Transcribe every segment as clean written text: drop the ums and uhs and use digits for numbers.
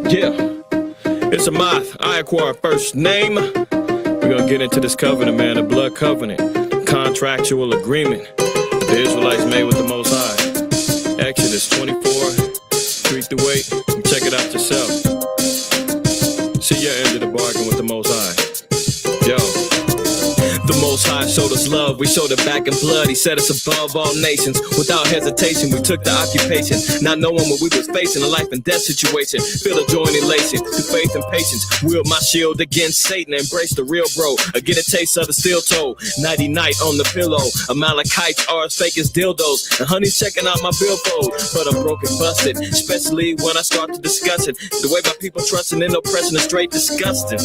Yeah, it's IQAhmath. I acquire first name. We're gonna get into this covenant, man, the blood covenant, contractual agreement that the Israelites made with the Most High. Exodus 24, 3 through 8. Check it out yourself. See your end of the bargain with the Most High. Yo. The Most High showed us love, we showed it back in blood. He set us above all nations. Without hesitation, we took the occupation, not knowing what we was facing, a life and death situation. Feel the joy and elation, through faith and patience. Wield my shield against Satan, embrace the real bro. I get a taste of the steel toe, nighty night on the pillow. Amalekites are as fake as dildos, and honey's checking out my billfold. But I'm broken, busted, especially when I start to discuss it. The way my people trusting in oppression is straight disgusting.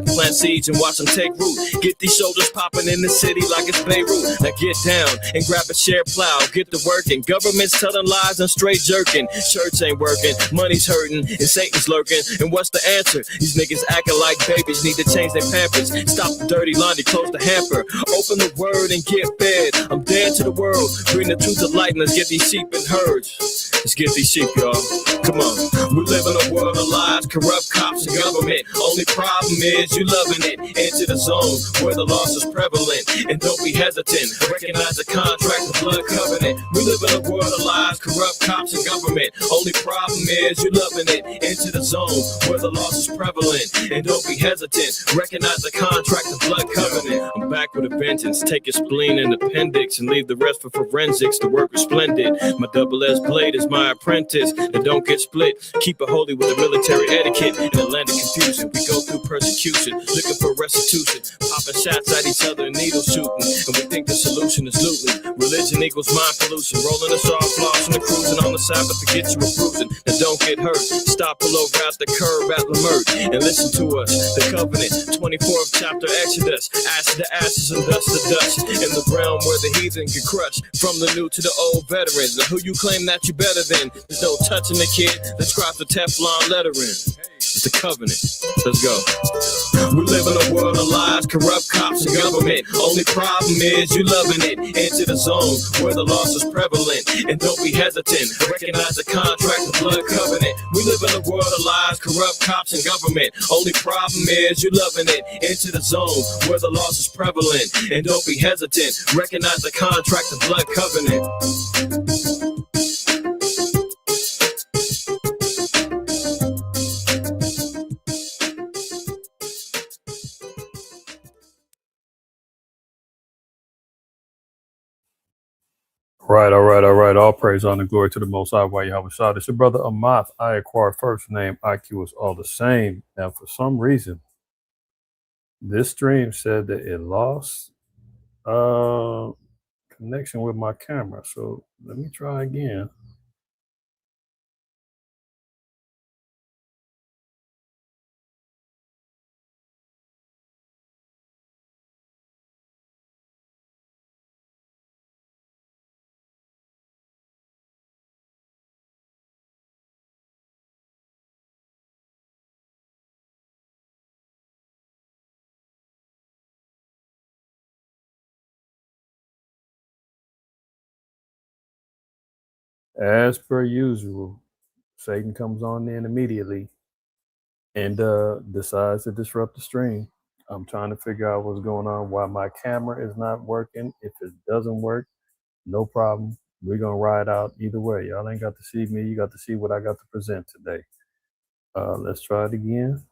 Plant seeds and watch them take root. Get these shoulders popping in the city like it's Beirut. Now get down and grab a share plow, get to working. Government's telling lies and straight jerking. Church ain't working, money's hurting, and Satan's lurking. And what's the answer? These niggas acting like babies, need to change their pampers. Stop the dirty laundry, close the hamper. Open the word and get fed. I'm dead to the world, bring the truth to light, and let's get these sheep and herds. Let's get these sheep, y'all. Come on. We live in a world of lies, corrupt cops and government. Only problem is you loving it. Enter the zone where the loss is prevalent. And don't be hesitant. Recognize the contract, the blood covenant. We live in a world of lies, corrupt cops and government. Only problem is you loving it. Enter the zone where the loss is prevalent. And don't be hesitant. Recognize the contract, the blood covenant. I'm back with a vengeance. Take your spleen and appendix and leave the rest for forensics. The work is splendid. My double-edged blade is my apprentice. And don't get split. Keep it holy with a military etiquette. In a land of confusion, we go through persecution, looking for restitution, popping shots at each other and needle shooting. And we think the solution is looting. Religion equals mind pollution. Rolling us off, flossing and cruising on the Sabbath to get you a bruising. Now don't get hurt. Stop below at the curb at Lamert and listen to us. The covenant, 24th chapter Exodus. Ash to ashes and dust to dust. In the realm where the heathen get crushed. From the new to the old veterans. Now who you claim that you better than? There's no touching the kid. Let's craft the Teflon lettering. It's the covenant. Let's go. We live in a world of lies, corrupt cops and government. Only problem is you loving it. Enter the zone where the loss is prevalent. And don't be hesitant. Recognize the contract, the blood covenant. We live in a world of lies, corrupt cops and government. Only problem is you loving it. Enter the zone where the loss is prevalent. And don't be hesitant. Recognize the contract, the blood covenant. All right. All praise, honor, glory to the Most High. Why Yahweh Shah. It's your brother IQAhmath. I acquire first name. IQ is all the same. Now, for some reason, this stream said that it lost connection with my camera. So let me try again. As per usual, Satan comes on in immediately and decides to disrupt the stream. I'm trying to figure out what's going on, why my camera is not working. If it doesn't work, no problem. We're going to ride out either way. Y'all ain't got to see me. You got to see what I got to present today. Let's try it again.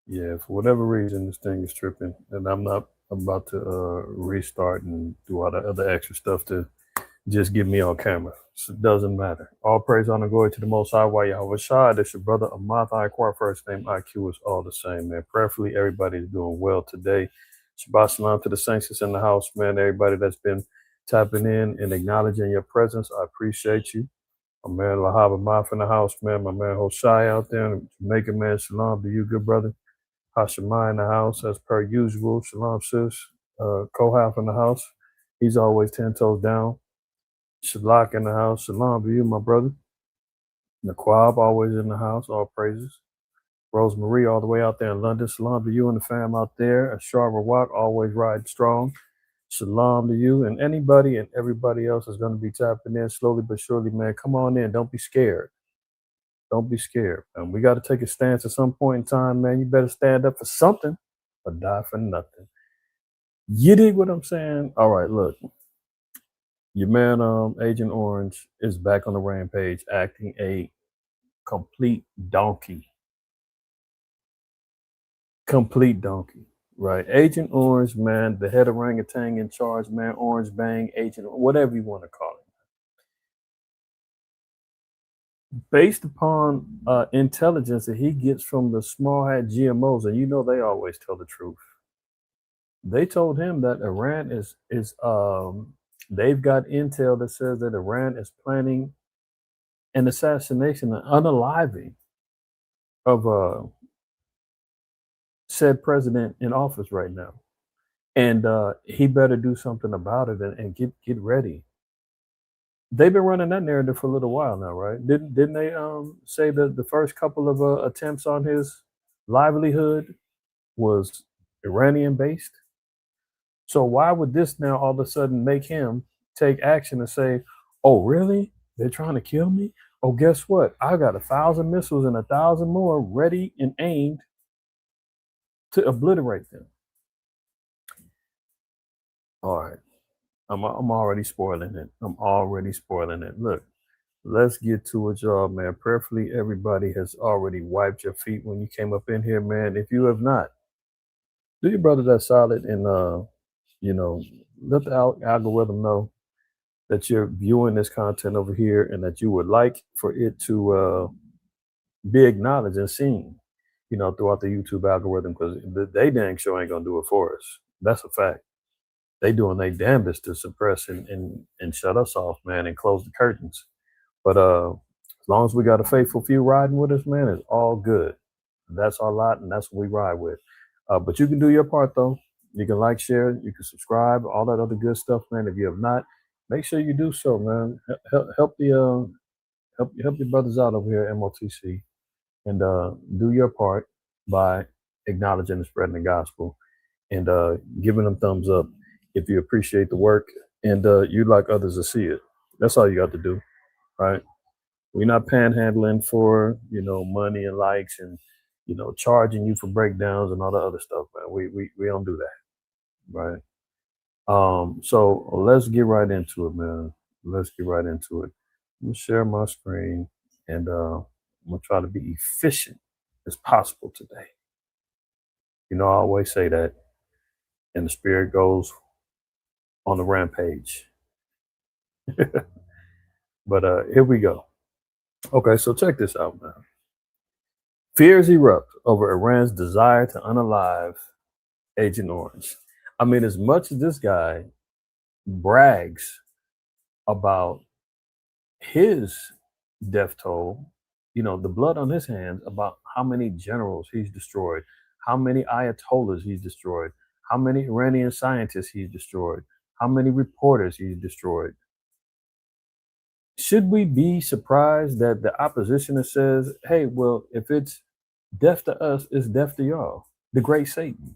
Yeah, for whatever reason, this thing is tripping, and I'm not about to restart and do all the other extra stuff to just get me on camera. So it doesn't matter. All praise, honor, glory to the Most High. Why Yahweh Shah. That's your brother IQAhmath. I acquire first name. IQ is all the same, man. Prayerfully, everybody's doing well today. Shabbat shalom to the saints that's in the house, man. Everybody that's been tapping in and acknowledging your presence, I appreciate you. My man Lahab Amath in the house, man. My man Hoshai out there, Jamaica, man. Shalom to you, good brother. Hashemai in the house, as per usual. Shalom, sis. Kohath in the house. He's always 10 toes down. Shalak in the house. Shalom to you, my brother. Naquab always in the house. All praises. Rosemarie, all the way out there in London. Salam to you and the fam out there. Ashar Rawat, always riding strong. Shalom to you and anybody and everybody else is going to be tapping in slowly but surely, man. Come on in. Don't be scared. Don't be scared. And we got to take a stance at some point in time, man. You better stand up for something or die for nothing. You dig what I'm saying? All right, look. Your man, Agent Orange, is back on the rampage, acting a complete donkey. Complete donkey, right? Agent Orange, man, the head orangutan in charge, man. Orange Bang, Agent, whatever you want to call it. Based upon intelligence that he gets from the small hat GMOs, and you know they always tell the truth. They told him that Iran is they've got intel that says that Iran is planning an assassination, an unaliving of said president in office right now, and he better do something about it and get ready. They've been running that narrative for a little while now, right? Didn't they say that the first couple of attempts on his livelihood was Iranian based? So why would this now all of a sudden make him take action and say, "Oh, really? They're trying to kill me? Oh, guess what? I got 1,000 missiles and 1,000 more ready and aimed to obliterate them." All right, I'm already spoiling it. I'm already spoiling it. Look, let's get to it, y'all, man. Prayerfully, everybody has already wiped your feet when you came up in here, man. If you have not, do your brother that solid and let the algorithm know that you're viewing this content over here and that you would like for it to be acknowledged and seen, throughout the YouTube algorithm, because they dang sure ain't gonna do it for us. That's a fact. They doing their damnedest to suppress and shut us off, man, and close the curtains. But as long as we got a faithful few riding with us, man, it's all good. That's our lot, and that's what we ride with. But you can do your part, though. You can like, share, you can subscribe, all that other good stuff, man. If you have not, make sure you do so, man. Help your brothers out over here at MOTC, and do your part by acknowledging and spreading the gospel and giving them thumbs up if you appreciate the work and you'd like others to see it. That's all you got to do, right? We're not panhandling for money and likes and charging you for breakdowns and all the other stuff, man. We don't do that, right? So let's get right into it, man. Let's get right into it. I'm gonna share my screen and I'm gonna try to be efficient as possible today. I always say that, and the spirit goes on the rampage. But here we go. Okay, so check this out, man. Fears erupt over Iran's desire to unalive Agent Orange. I mean, as much as this guy brags about his death toll, the blood on his hands, about how many generals he's destroyed, how many ayatollahs he's destroyed, how many Iranian scientists he's destroyed, how many reporters he's destroyed. Should we be surprised that the oppositioner says, hey, well, if it's death to us, it's death to y'all, the great Satan?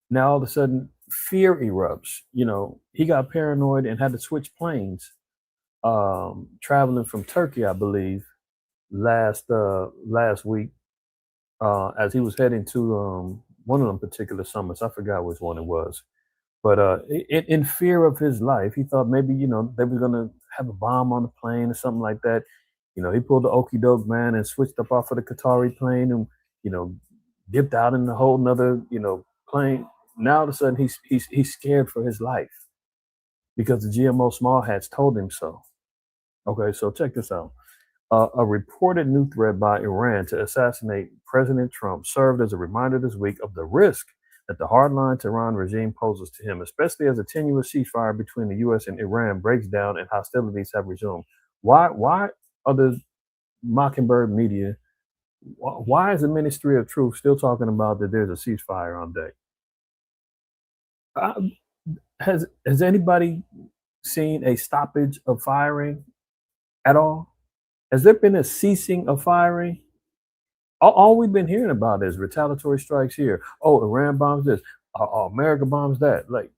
Now, all of a sudden, fear erupts. He got paranoid and had to switch planes, traveling from Turkey, I believe, last week, as he was heading to one of them particular summits. I forgot which one it was. But in fear of his life, he thought maybe, they were going to have a bomb on the plane or something like that. He pulled the okey doke, man, and switched up off of the Qatari plane and, dipped out in a whole nother, plane. Now all of a sudden he's scared for his life because the GMO small hats told him so. Okay, so check this out. A reported new threat by Iran to assassinate President Trump served as a reminder this week of the risk that the hardline Tehran regime poses to him, especially as a tenuous ceasefire between the U.S. and Iran breaks down and hostilities have resumed. Why are the Mockingbird media, why is the Ministry of Truth still talking about that there's a ceasefire on deck? Has anybody seen a stoppage of firing at all? Has there been a ceasing of firing? All we've been hearing about is retaliatory strikes here. Oh, Iran bombs this. America bombs that. Like,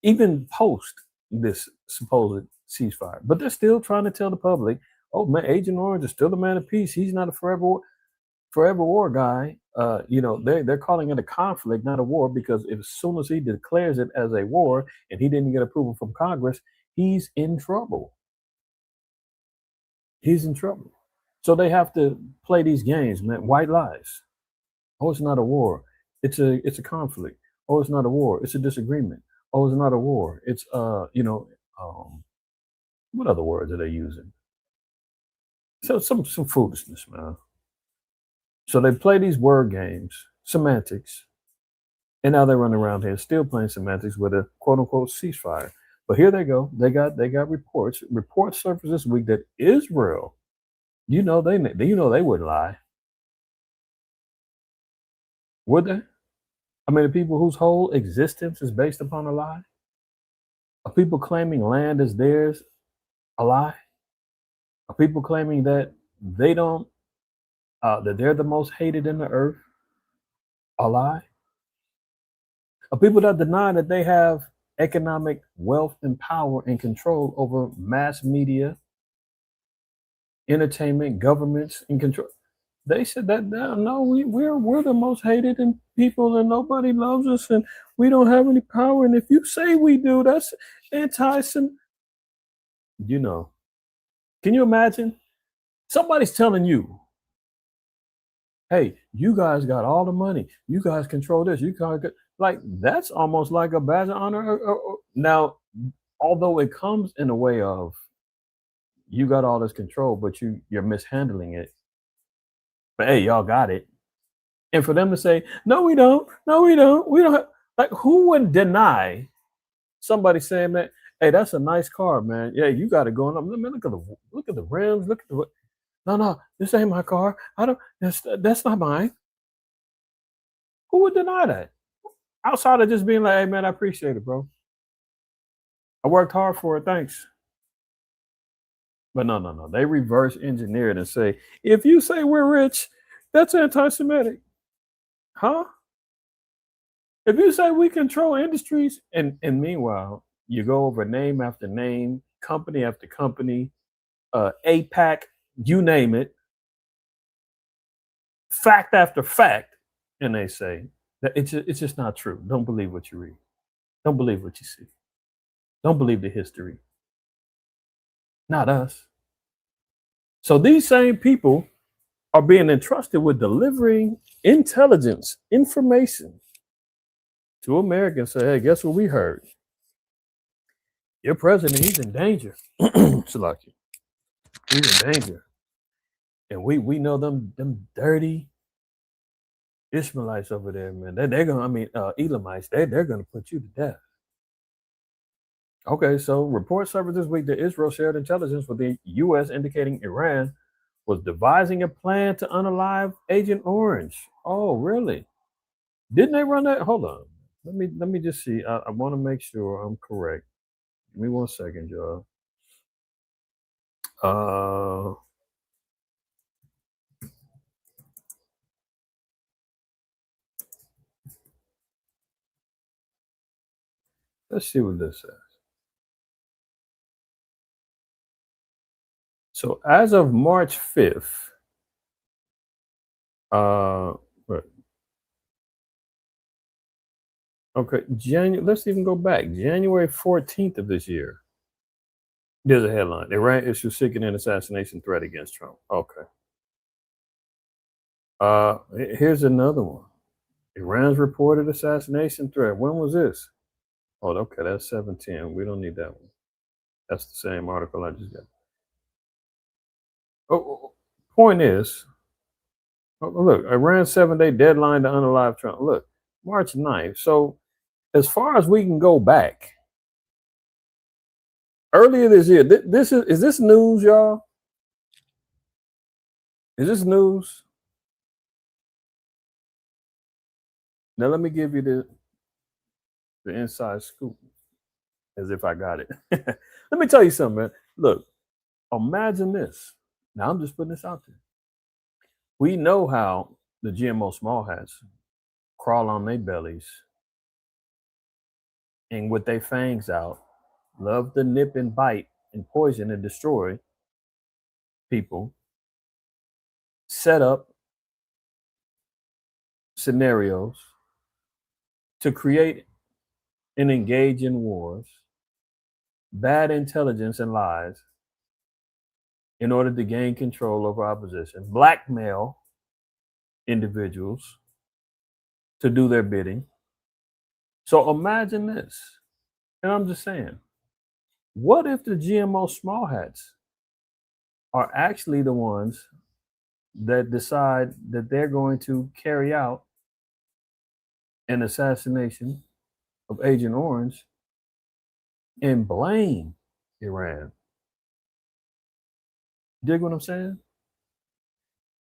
even post this supposed ceasefire, but they're still trying to tell the public, oh man, Agent Orange is still a man of peace. He's not a forever war guy. They're calling it a conflict, not a war, because as soon as he declares it as a war and he didn't get approval from Congress, he's in trouble. He's in trouble. So they have to play these games, man. White lies. Oh, it's not a war. It's a conflict. Oh, it's not a war. It's a disagreement. Oh, it's not a war. It's what other words are they using? So some foolishness, man. So they play these word games, semantics, and now they run around here still playing semantics with a quote unquote ceasefire. But here they go. They got reports. Reports surfaced this week that Israel, they wouldn't lie, would they? I mean, the people whose whole existence is based upon a lie. Are people claiming land is theirs a lie? Are people claiming that they don't that they're the most hated in the earth a lie? Are people that deny that they have economic wealth and power and control over mass media, entertainment, governments, and control? They said that no, we're the most hated in people and nobody loves us and we don't have any power. And if you say we do, that's anti-Semitic. Can you imagine? Somebody's telling you, hey, you guys got all the money. You guys control this. You guys like, that's almost like a badge of honor. Now, although it comes in a way of you got all this control, but you're mishandling it. But hey, y'all got it. And for them to say, no, we don't. No, we don't. We don't have, like, who would deny somebody saying that, hey, that's a nice car, man. Yeah, you got it going up. Look at the rims. Look at the. No, this ain't my car. I don't. That's not mine. Who would deny that? Outside of just being like, hey, man, I appreciate it, bro. I worked hard for it. Thanks. But no. They reverse engineer it and say, if you say we're rich, that's anti-Semitic. Huh? If you say we control industries, and meanwhile, you go over name after name, company after company, APAC, you name it, fact after fact, and they say that it's just not true. Don't believe what you read. Don't believe what you see. Don't believe the history. Not us. So these same people are being entrusted with delivering intelligence, information to Americans. Say, hey, guess what we heard? Your president, he's in danger. Salaki. He's in danger. And we know them dirty Ishmaelites over there, man. They're gonna, Elamites, they're gonna put you to death. Okay, so reports surfaced this week that Israel shared intelligence with the U.S. indicating Iran was devising a plan to unalive Agent Orange. Oh, really? Didn't they run that? Hold on. Let me just see. I want to make sure I'm correct. Give me 1 second, y'all. Let's see what this says. So as of March 5th, let's even go back. January 14th of this year. There's a headline. Iran issues seeking an assassination threat against Trump. Okay. Here's another one. Iran's reported assassination threat. When was this? Oh, okay, that's 7/10. We don't need that one. That's the same article I just got. Point is, look, Iran's 7-day deadline to unalive Trump. Look, March 9th. So as far as we can go back, earlier this year, is this news, y'all? Is this news? Now let me give you the inside scoop, as if I got it. Let me tell you something, man. Look, imagine this. Now I'm just putting this out there. We know how the GMO small hats crawl on their bellies and with their fangs out, love to nip and bite and poison and destroy people, set up scenarios to create and engage in wars, bad intelligence and lies in order to gain control over opposition, blackmail individuals to do their bidding. So imagine this, and I'm just saying, what if the GMO small hats are actually the ones that decide that they're going to carry out an assassination of Agent Orange and blame Iran? Dig what I'm saying?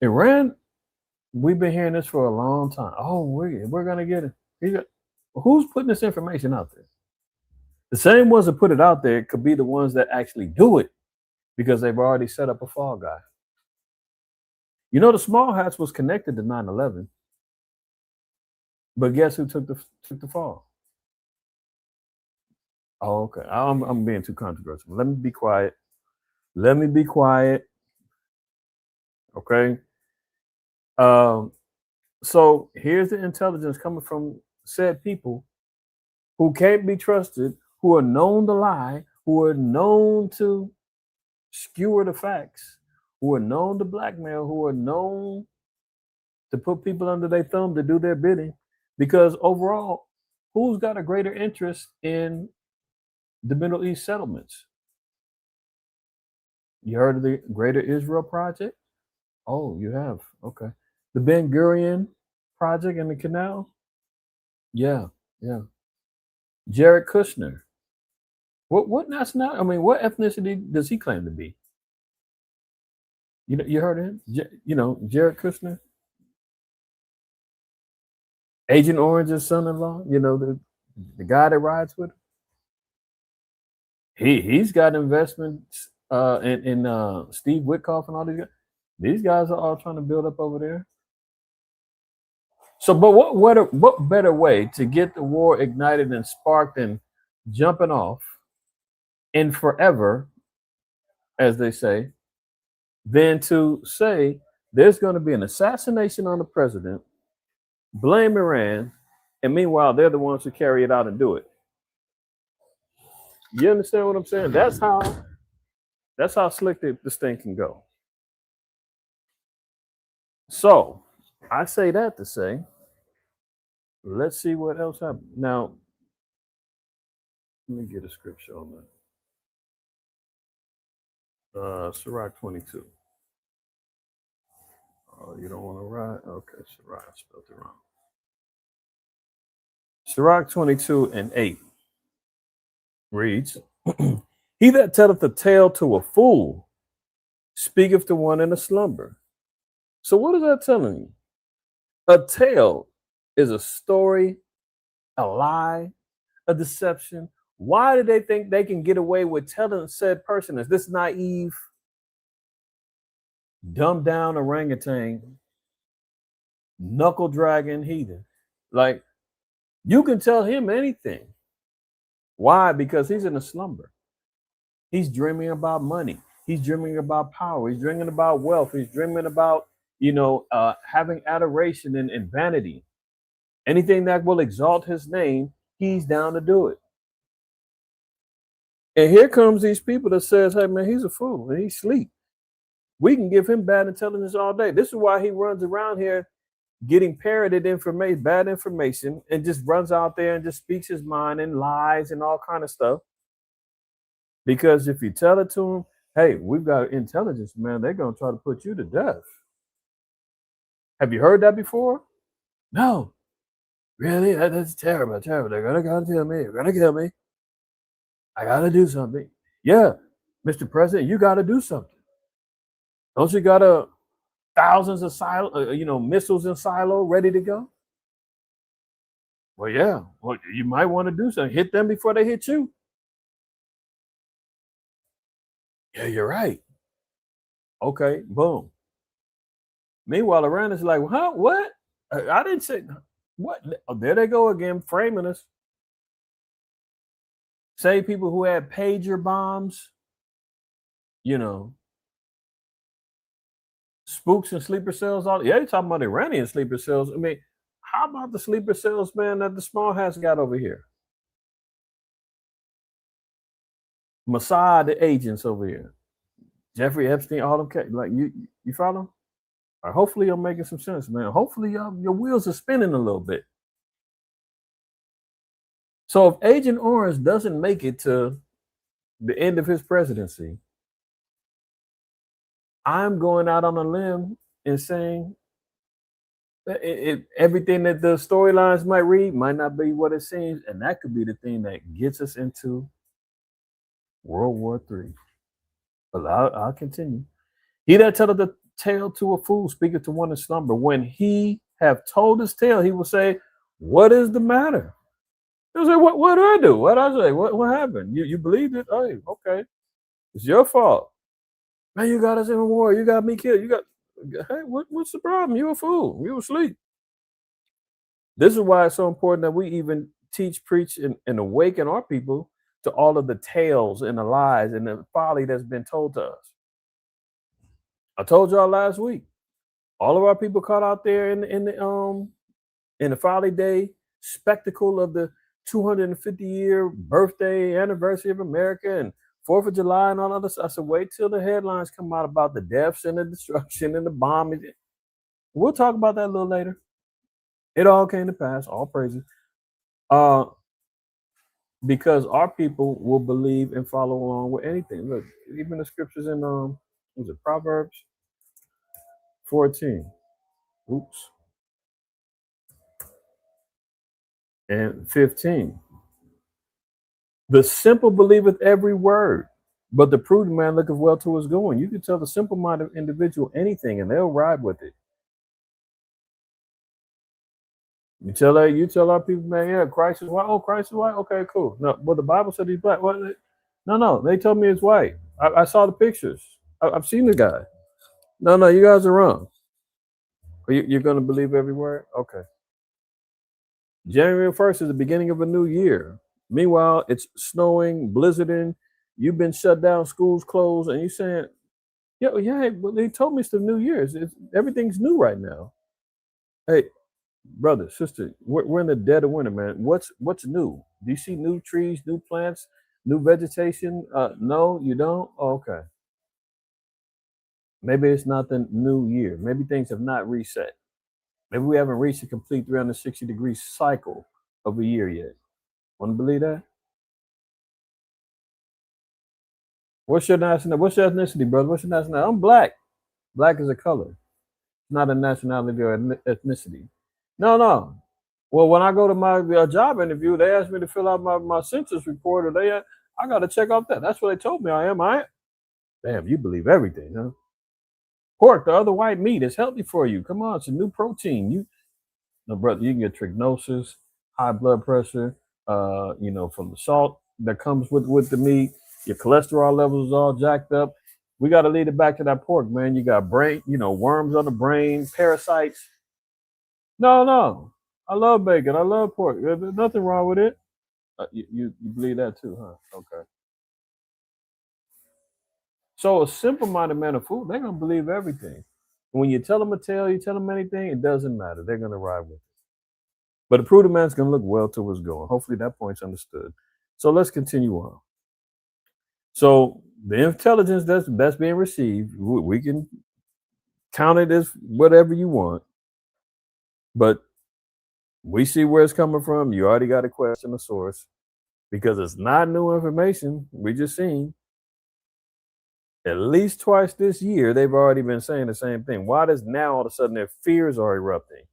Iran, we've been hearing this for a long time. Oh, we're going to get it. Who's putting this information out there? The same ones that put it out there could be the ones that actually do it because they've already set up a fall guy. You know, the small hats was connected to 9/11, but guess who took the fall? Oh, okay. I'm being too controversial. Let me be quiet. Okay. So here's the intelligence coming from said people who can't be trusted, who are known to lie, who are known to skewer the facts, who are known to blackmail, who are known to put people under their thumb to do their bidding. Because overall, who's got a greater interest in the Middle East settlements? You heard of the Greater Israel Project? Oh, you have. Okay. The Ben Gurion Project in the canal? Yeah. Jared Kushner. What nationality? I mean, what ethnicity does he claim to be? You heard of him? Jared Kushner? Agent Orange's son-in-law, the guy that rides with him. He's got investments in Steve Witkoff and all these guys. These guys are all trying to build up over there. So, but what better way to get the war ignited and sparked and jumping off in forever, as they say, than to say there's going to be an assassination on the president, blame Iran, and meanwhile they're the ones who carry it out and do it. You understand what I'm saying? That's how slick this thing can go. So I say that to say, let's see what else happens. Now, let me get a scripture on that. Sirach 22. Oh, you don't want to write? Okay, Sirach, I spelled it wrong. Sirach 22 and 8 reads, He that telleth a tale to a fool speaketh to one in a slumber. So what is that telling you? A tale is a story, a lie, a deception. Why do they think they can get away with telling said person as this naive, dumbed down orangutan, knuckle dragging heathen? Like, you can tell him anything. Why? Because he's in a slumber. He's dreaming about money. He's dreaming about power. He's dreaming about wealth. He's dreaming about, having adoration and vanity. Anything that will exalt his name, he's down to do it. And here comes these people that says, hey, man, he's a fool and he's asleep. We can give him bad intelligence all day. This is why he runs around here getting parroted information, bad information, and just runs out there and just speaks his mind and lies and all kind of stuff. Because if you tell it to him, hey, we've got intelligence, man, they're going to try to put you to death. Have you heard that before? No. Really? That's terrible. They're going to kill me. They're going to kill me. I got to do something. Yeah, Mr. President, you got to do something. Don't you got thousands of missiles in silo ready to go? Well, yeah. Well, you might want to do something. Hit them before they hit you. Yeah, you're right. Okay, boom. Meanwhile, Iran is like, huh? What? I didn't say what. Oh, there they go again, framing us. Say people who had pager bombs, you know, spooks and sleeper cells. All yeah, they talking about Iranian sleeper cells. I mean, how about the sleeper cells, man, that the small hats got over here? Mossad agents over here. Jeffrey Epstein, all them like you follow? Right, hopefully I'm making some sense, man. Hopefully your wheels are spinning a little bit. So if Agent Orange doesn't make it to the end of his presidency, I'm going out on a limb and saying everything that the storylines might read might not be what it seems, and that could be the thing that gets us into World War III. But I'll continue. He that telleth the tale to a fool speaketh to one in slumber. When he have told his tale, he will say, "What is the matter?" He'll say, "What do I do? What I say? What happened? You believed it? Oh, okay. It's your fault. Man, you got us in a war. You got me killed. You got hey, what's the problem? You a fool. You asleep." This is why it's so important that we even teach, preach, and awaken our people to all of the tales and the lies and the folly that's been told to us. I told y'all last week, all of our people caught out there in the Folly Day spectacle of the 250-year birthday anniversary of America and 4th of July and all other stuff. I said, wait till the headlines come out about the deaths and the destruction and the bombing. We'll talk about that a little later. It all came to pass, all praises. Because our people will believe and follow along with anything. Look, even the scriptures in was it Proverbs 14. Oops. And 15. The simple believeth every word, but the prudent man looketh well to his going. You can tell the simple-minded individual anything, and they'll ride with it. You tell our people, man, yeah, Christ is white. Oh, Christ is white. Okay, cool. No, but the Bible said he's black. What? No, they told me it's white. I saw the pictures. I've seen the guy. No, you guys are wrong. You're going to believe every word? Okay. January 1st is the beginning of a new year. Meanwhile, it's snowing, blizzarding. You've been shut down, schools closed, and you're saying, yeah, but they told me it's the new year. Everything's new right now. Hey, brother, sister, we're in the dead of winter, man. What's new? Do you see new trees, new plants, new vegetation? No, you don't? Oh, okay. Maybe it's not the new year. Maybe things have not reset. Maybe we haven't reached a complete 360-degree cycle of a year yet. Want to believe that? What's your nationality? What's your ethnicity, brother? What's your nationality? I'm black. Black is a color, not a nationality or ethnicity. No. Well, when I go to my job interview, they ask me to fill out my census report, or I got to check off that. That's what they told me I am. Damn, you believe everything, huh? Pork, the other white meat, is healthy for you. Come on, it's a new protein. No, brother, you can get trichinosis, high blood pressure, from the salt that comes with the meat. Your cholesterol levels is all jacked up. We got to lead it back to that pork, man. You got brain, worms on the brain, parasites. No. I love bacon. I love pork. There's nothing wrong with it. You believe that too, huh? Okay. So a simple-minded man of food, they're gonna believe everything. When you tell them a tale, you tell them anything, it doesn't matter. They're gonna ride with it. But a prudent man's gonna look well to what's going. Hopefully that point's understood. So let's continue on. So the intelligence that's being received, we can count it as whatever you want, but we see where it's coming from. You already got to question the source because it's not new information. We just seen at least twice this year they've already been saying the same thing. Why does now all of a sudden their fears are erupting?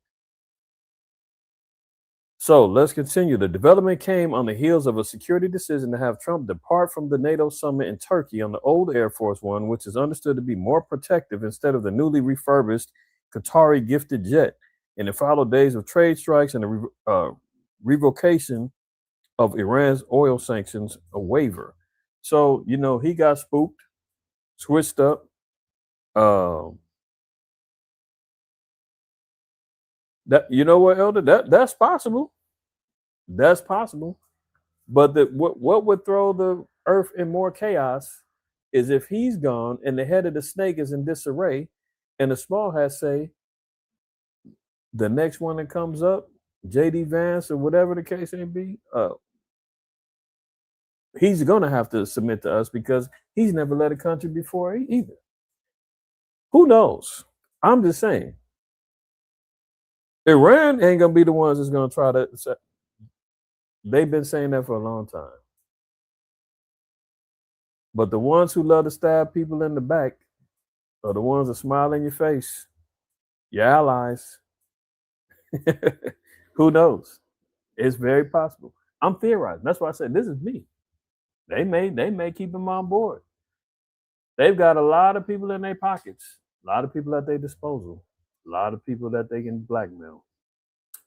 So let's continue. The development came on the heels of a security decision to have Trump depart from the NATO summit in Turkey on the old Air Force One, which is understood to be more protective instead of the newly refurbished Qatari gifted jet. And it followed days of trade strikes and the revocation of Iran's oil sanctions, a waiver. So, he got spooked, switched up. That you know what, Elder? That's possible. That's possible. But what would throw the earth in more chaos is if he's gone and the head of the snake is in disarray, and the small hats say the next one that comes up, JD Vance or whatever the case may be, he's gonna have to submit to us because he's never led a country before either. Who knows? I'm just saying. Iran ain't gonna be the ones that's gonna try to. They've been saying that for a long time. But the ones who love to stab people in the back are the ones that smile in your face, your allies. Who knows? It's very possible. I'm theorizing. That's why I said this is me. They may keep him on board. They've got a lot of people in their pockets, a lot of people at their disposal, a lot of people that they can blackmail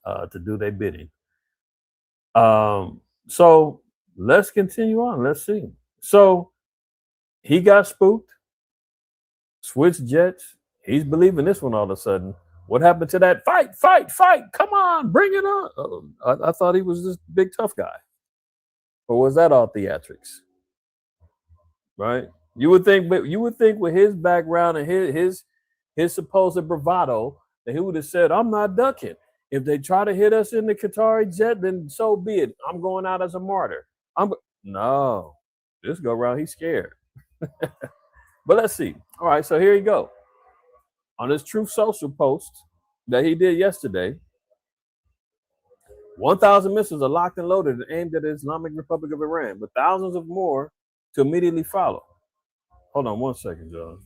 to do their bidding. So let's continue on. Let's see. So he got spooked, switched jets. He's believing this one all of a sudden. What happened to that fight? Come on, bring it on. I thought he was this big tough guy. Or was that all theatrics? Right? You would think with his background and his supposed bravado that he would have said, I'm not ducking. If they try to hit us in the Qatari jet, then so be it. I'm going out as a martyr. No, this go around, he's scared. But let's see. All right, so here you go. On his Truth Social post that he did yesterday, 1,000 missiles are locked and loaded and aimed at the Islamic Republic of Iran, with thousands of more to immediately follow. Hold on 1 second, John.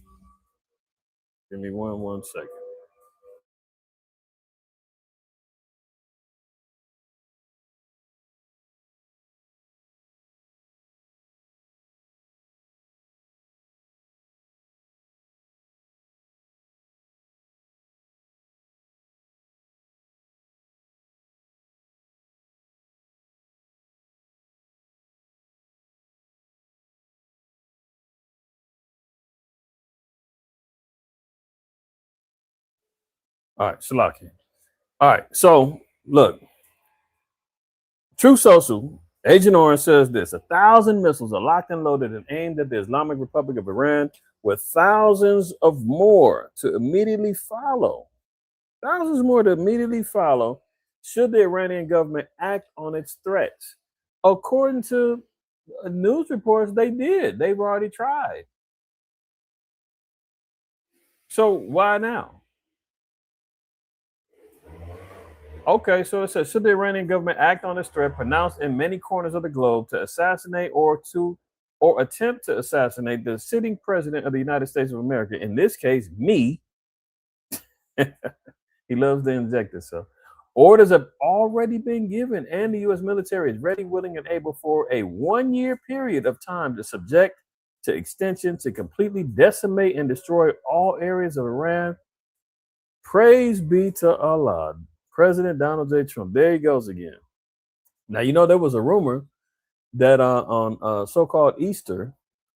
Give me one second. All right, Salaki. All right, so look, True Social, Agent Orange says this: 1,000 missiles are locked and loaded and aimed at the Islamic Republic of Iran, with thousands of more to immediately follow. Thousands more to immediately follow should the Iranian government act on its threats. According to news reports, they did. They've already tried. So why now? Okay, so it says, should the Iranian government act on this threat pronounced in many corners of the globe to assassinate or attempt to assassinate the sitting president of the United States of America, in this case, me. He loves to inject himself. Orders have already been given, and the U.S. military is ready, willing, and able for a 1-year period of time to subject to extension to completely decimate and destroy all areas of Iran. Praise be to Allah. President Donald J. Trump. There he goes again. Now, you know, there was a rumor that on so-called Easter,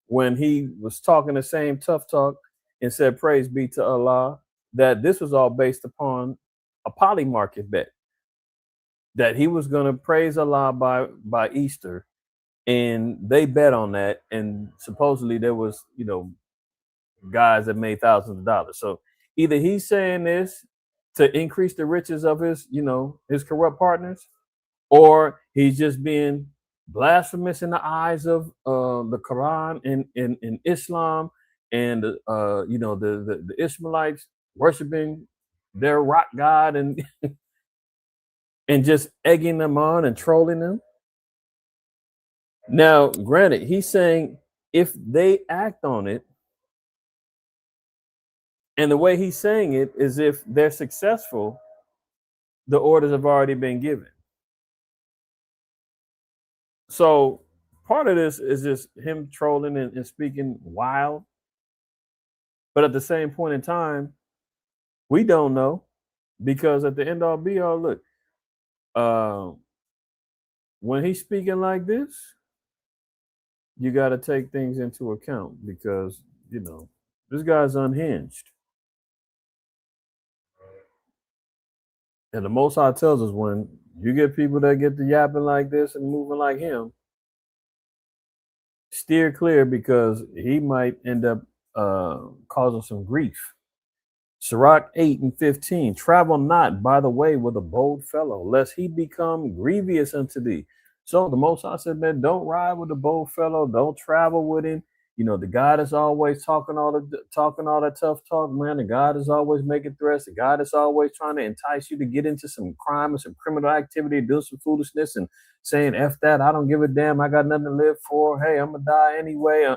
when he was talking the same tough talk and said, praise be to Allah, that this was all based upon a poly market bet, that he was going to praise Allah by Easter, and they bet on that, and supposedly there was, you know, guys that made thousands of dollars. So either he's saying this to increase the riches of his, you know, his corrupt partners, or he's just being blasphemous in the eyes of the Quran in Islam, and you know, the Ishmaelites worshiping their rock god and and just egging them on and trolling them. Now, granted, he's saying if they act on it, and the way he's saying it is if they're successful, the orders have already been given. So part of this is just him trolling and speaking wild. But at the same point in time, we don't know, because at the end all be all, look, when he's speaking like this, you got to take things into account, because, you know, this guy's unhinged. And the Most High tells us when you get people that get to yapping like this and moving like him, steer clear because he might end up causing some grief. Sirach 8 and 15. Travel not by the way with a bold fellow, lest he become grievous unto thee. So the Most High said, man, don't ride with a bold fellow. Don't travel with him. You know, the God is always talking all that tough talk, man. The God is always making threats. The God is always trying to entice you to get into some crime and some criminal activity, do some foolishness and saying, F that, I don't give a damn. I got nothing to live for. Hey, I'm gonna die anyway.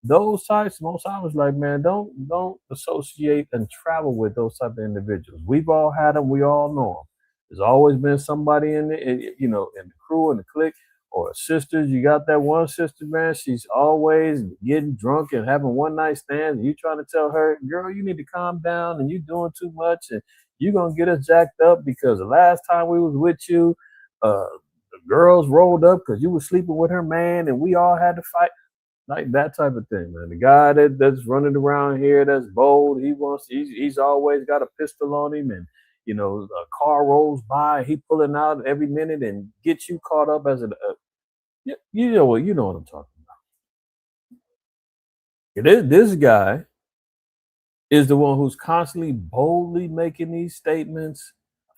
Those types, most I was like, man, don't associate and travel with those type of individuals. We've all had them. We all know them. There's always been somebody you know, in the crew and the clique or sisters. You got that one sister, man. She's always getting drunk and having one night stands. And you trying to tell her, girl, you need to calm down and you doing too much and you're gonna get us jacked up because the last time we was with you, the girls rolled up because you was sleeping with her man and we all had to fight like that type of thing, man. The guy that's running around here that's bold, he's always got a pistol on him, and you know, a car rolls by, he pulling out every minute and gets you caught up as you know what I'm talking about. This guy is the one who's constantly boldly making these statements.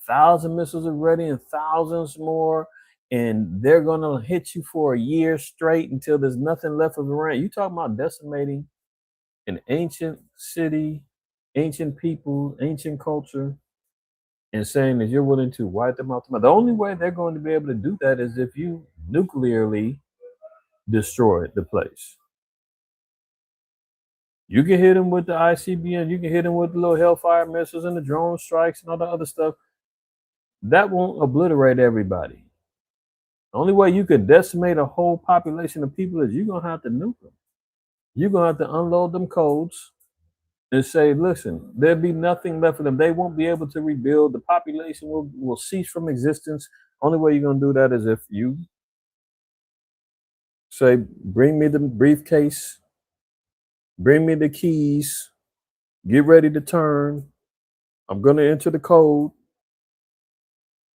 1,000 missiles are ready and thousands more, and they're gonna hit you for a year straight until there's nothing left of Iran. You talking about decimating an ancient city, ancient people, ancient culture, and saying that you're willing to wipe them out. The only way they're going to be able to do that is if you nuclearly destroy the place. You can hit them with the ICBM, you can hit them with the little Hellfire missiles and the drone strikes and all the other stuff. That won't obliterate everybody. The only way you could decimate a whole population of people is you're going to have to nuke them. You're going to have to unload them codes and say, listen, there'll be nothing left for them. They won't be able to rebuild. The population will cease from existence. Only way you're going to do that is if you say, bring me the briefcase, bring me the keys, get ready to turn. I'm going to enter the code,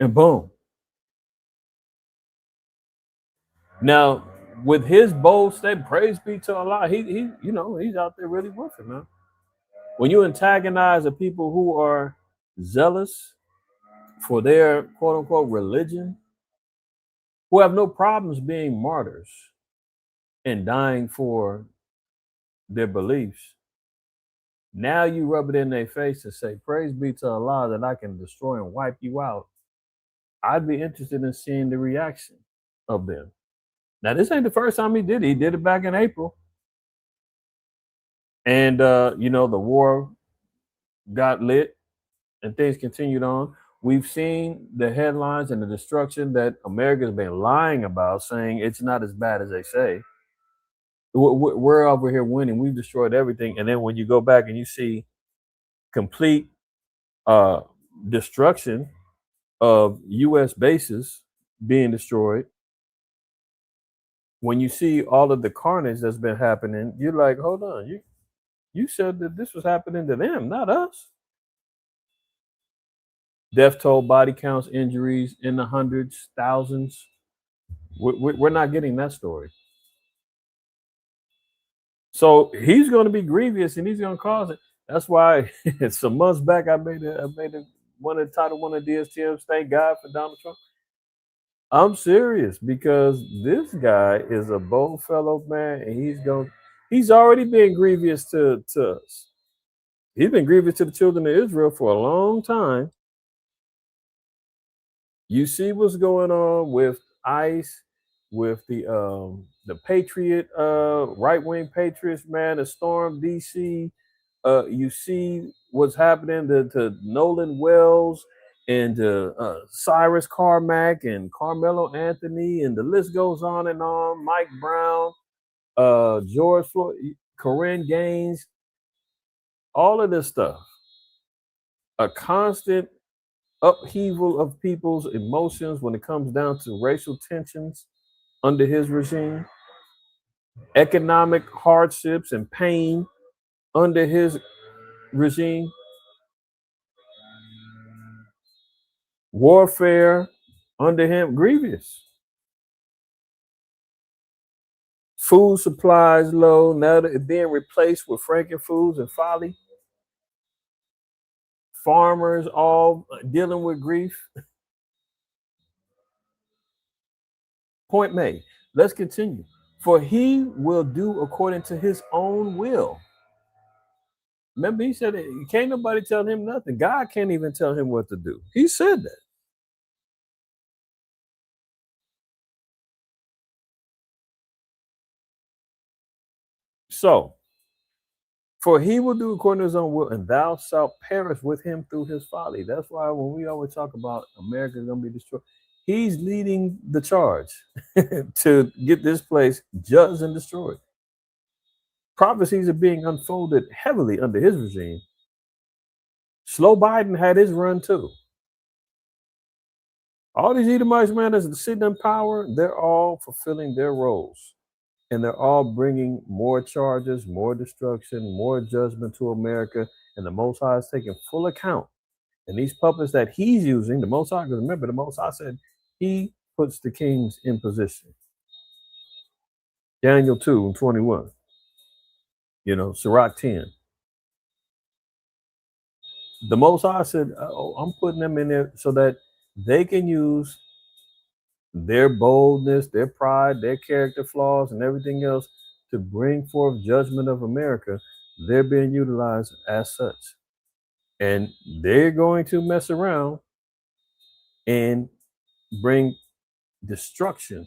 and boom. Now, with his bold statement, praise be to Allah, he you know, he's out there really with it, man. When you antagonize the people who are zealous for their quote unquote religion, who have no problems being martyrs and dying for their beliefs, now you rub it in their face and say, praise be to Allah that I can destroy and wipe you out. I'd be interested in seeing the reaction of them. Now, this ain't the first time he did it. He did it back in April. And, you know, the war got lit and things continued on. We've seen the headlines and the destruction that America's been lying about, saying it's not as bad as they say. We're over here winning. We've destroyed everything. And then when you go back and you see complete destruction of U.S. bases being destroyed, when you see all of the carnage that's been happening, you're like, hold on, you said that this was happening to them, not us. Death toll, body counts, injuries in the hundreds, thousands. We're not getting that story. So he's going to be grievous and he's going to cause it. That's why some months back I made one of the title one of DSTM's thank God for Donald Trump. I'm serious because this guy is a bold fellow, man, and he's already been grievous to us. He's been grievous to the children of Israel for a long time. You see what's going on with ICE, with the Patriot, right-wing Patriots, man, that stormed DC. You see what's happening to Nolan Wells and Cyrus Carmack and Carmelo Anthony, and the list goes on and on. Mike Brown, George Floyd, Corinne Gaines, all of this stuff. A constant upheaval of people's emotions when it comes down to racial tensions under his regime, economic hardships and pain under his regime. Warfare under him grievous. Food supplies low. Now that it's being replaced with frankenfoods and folly. Farmers all dealing with grief. Point made. Let's continue. For he will do according to his own will. Remember, he said, can't nobody tell him nothing. God can't even tell him what to do. He said that. So, for he will do according to his own will, and thou shalt perish with him through his folly. That's why when we always talk about America is going to be destroyed, he's leading the charge to get this place judged and destroyed. Prophecies are being unfolded heavily under his regime. Slow Biden had his run too. All these Edomites, man, that's sitting in power, they're all fulfilling their roles. And they're all bringing more charges, more destruction, more judgment to America. And the Most High is taking full account. And these puppets that he's using, the Most High, because remember, the Most High said he puts the kings in position. Daniel 2:21. Sirach 10. The Most High said, I'm putting them in there so that they can use their boldness, their pride, their character flaws, and everything else to bring forth judgment of America. They're being utilized as such. And they're going to mess around and bring destruction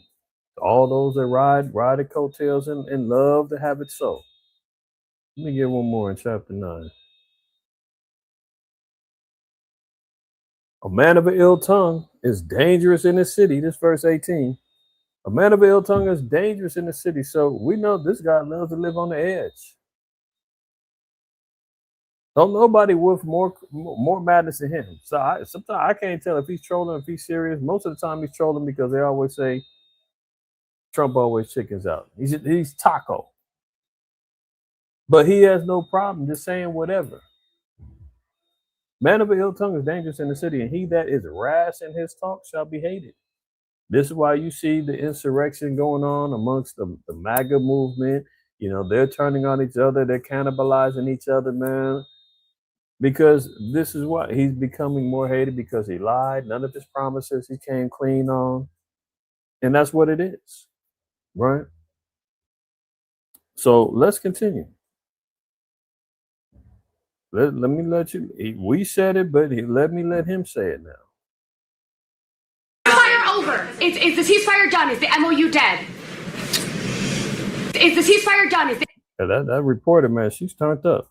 to all those that ride the coattails and love to have it so. Let me get one more in chapter 9. A man of an ill tongue is dangerous in the city. This verse 18. A man of an ill tongue is dangerous in the city. So we know this guy loves to live on the edge. Don't nobody with more madness than him. So sometimes I can't tell if he's trolling, if he's serious. Most of the time he's trolling because they always say Trump always chickens out. He's taco. But he has no problem just saying whatever. Man of an ill tongue is dangerous in the city, and he that is rash in his talk shall be hated. This is why you see the insurrection going on amongst the MAGA movement. They're turning on each other. They're cannibalizing each other, man. Because this is what he's becoming more hated because he lied. None of his promises he came clean on. And that's what it is, right? So let's continue. Let me let you. We said it, but let him say it now. Ceasefire over. Is the ceasefire done? Is the MOU dead? Is the ceasefire done? That reporter, man, she's turned up.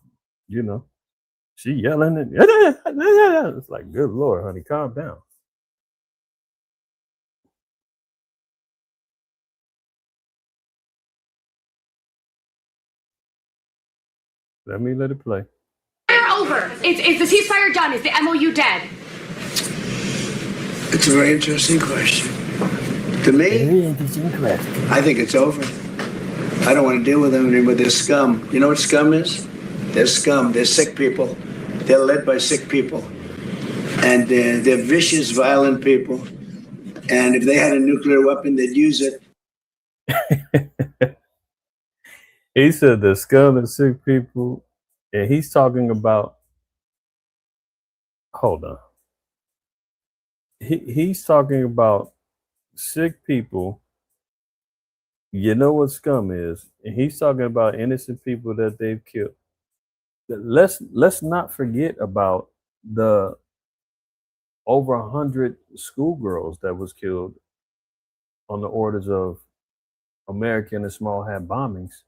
She yelling and it's like, good Lord, honey, calm down. Let it play. Over. Is the ceasefire done? Is the MOU dead? It's a very interesting question. To me, I think it's over. I don't want to deal with them anymore. They're scum. You know what scum is? They're scum. They're sick people. They're led by sick people. And they're vicious, violent people. And if they had a nuclear weapon, they'd use it. He said the scum and sick people. And he's talking about, hold on. He's talking about sick people. You know what scum is. And he's talking about innocent people that they've killed. Let's not forget about the over 100 schoolgirls that was killed on the orders of American and small hat bombings.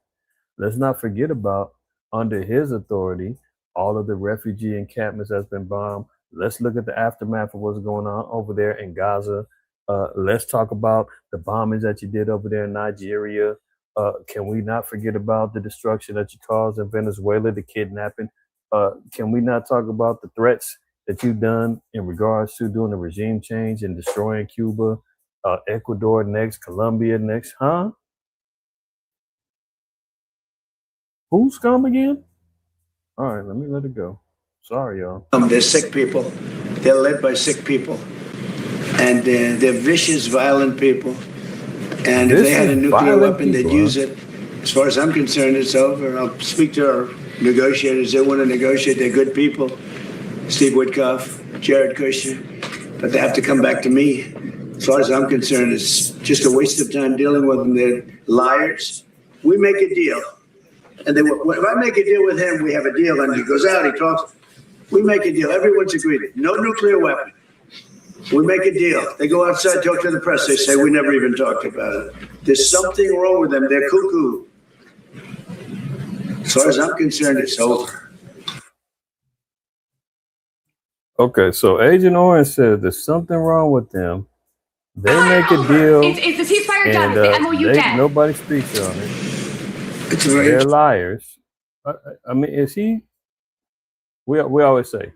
Let's not forget about, under his authority, all of the refugee encampments that's been bombed. Let's look at the aftermath of what's going on over there in Gaza. Let's talk about the bombings that you did over there in Nigeria. Can we not forget about the destruction that you caused in Venezuela, the kidnapping? Can we not talk about the threats that you've done in regards to doing a regime change and destroying Cuba, Ecuador next, Colombia next, huh? Who's scum again? All right, let it go. Sorry, y'all. They're sick people. They're led by sick people. and they're vicious, violent people. And if they had a nuclear weapon, they'd use it. As far as I'm concerned, it's over. I'll speak to our negotiators. They want to negotiate. They're good people. Steve Witkoff, Jared Kushner. But they have to come back to me. As far as I'm concerned, it's just a waste of time dealing with them. They're liars. We make a deal. And if I make a deal with him, we have a deal. And he goes out, he talks. We make a deal. Everyone's agreed. No nuclear weapon. We make a deal. They go outside, talk to the press. They say, we never even talked about it. There's something wrong with them. They're cuckoo. As far as I'm concerned, it's over. Okay, so Agent Orange says there's something wrong with them. They make a deal. It's the ceasefire done. It's the MOU dead. Nobody speaks on it. They're liars. I mean, is he? We always say,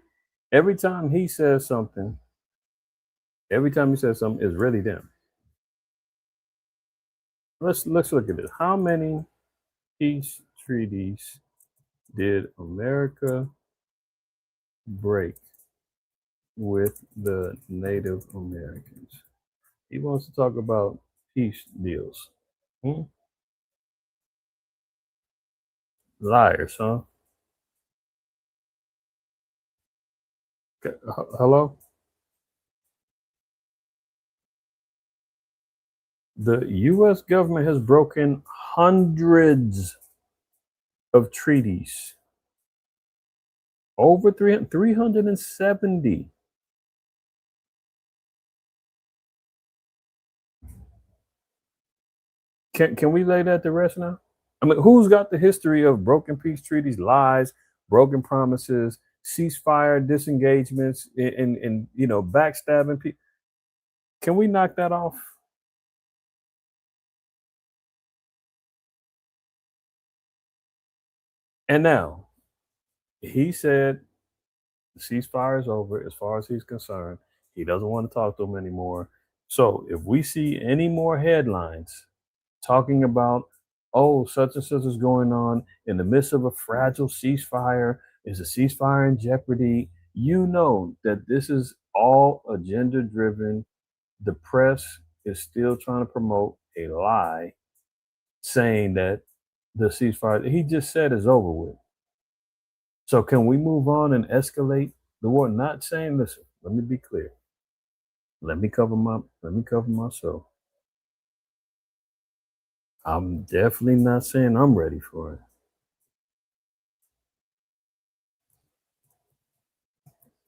every time he says something, it's really them. Let's look at this. How many peace treaties did America break with the Native Americans? He wants to talk about peace deals. Liars, huh? Okay. Hello? The U.S. government has broken hundreds of treaties. Over 370. Can we lay that to rest now? I mean, who's got the history of broken peace treaties, lies, broken promises, ceasefire, disengagements, and backstabbing people? Can we knock that off? And now, he said the ceasefire is over as far as he's concerned. He doesn't want to talk to them anymore. So if we see any more headlines talking about, oh, such and such is going on in the midst of a fragile ceasefire, is a ceasefire in jeopardy, you know that this is all agenda driven. The press is still trying to promote a lie saying that the ceasefire he just said is over with. So can we move on and escalate the war? Not saying, listen, let me be clear. Let me cover myself. I'm definitely not saying I'm ready for it.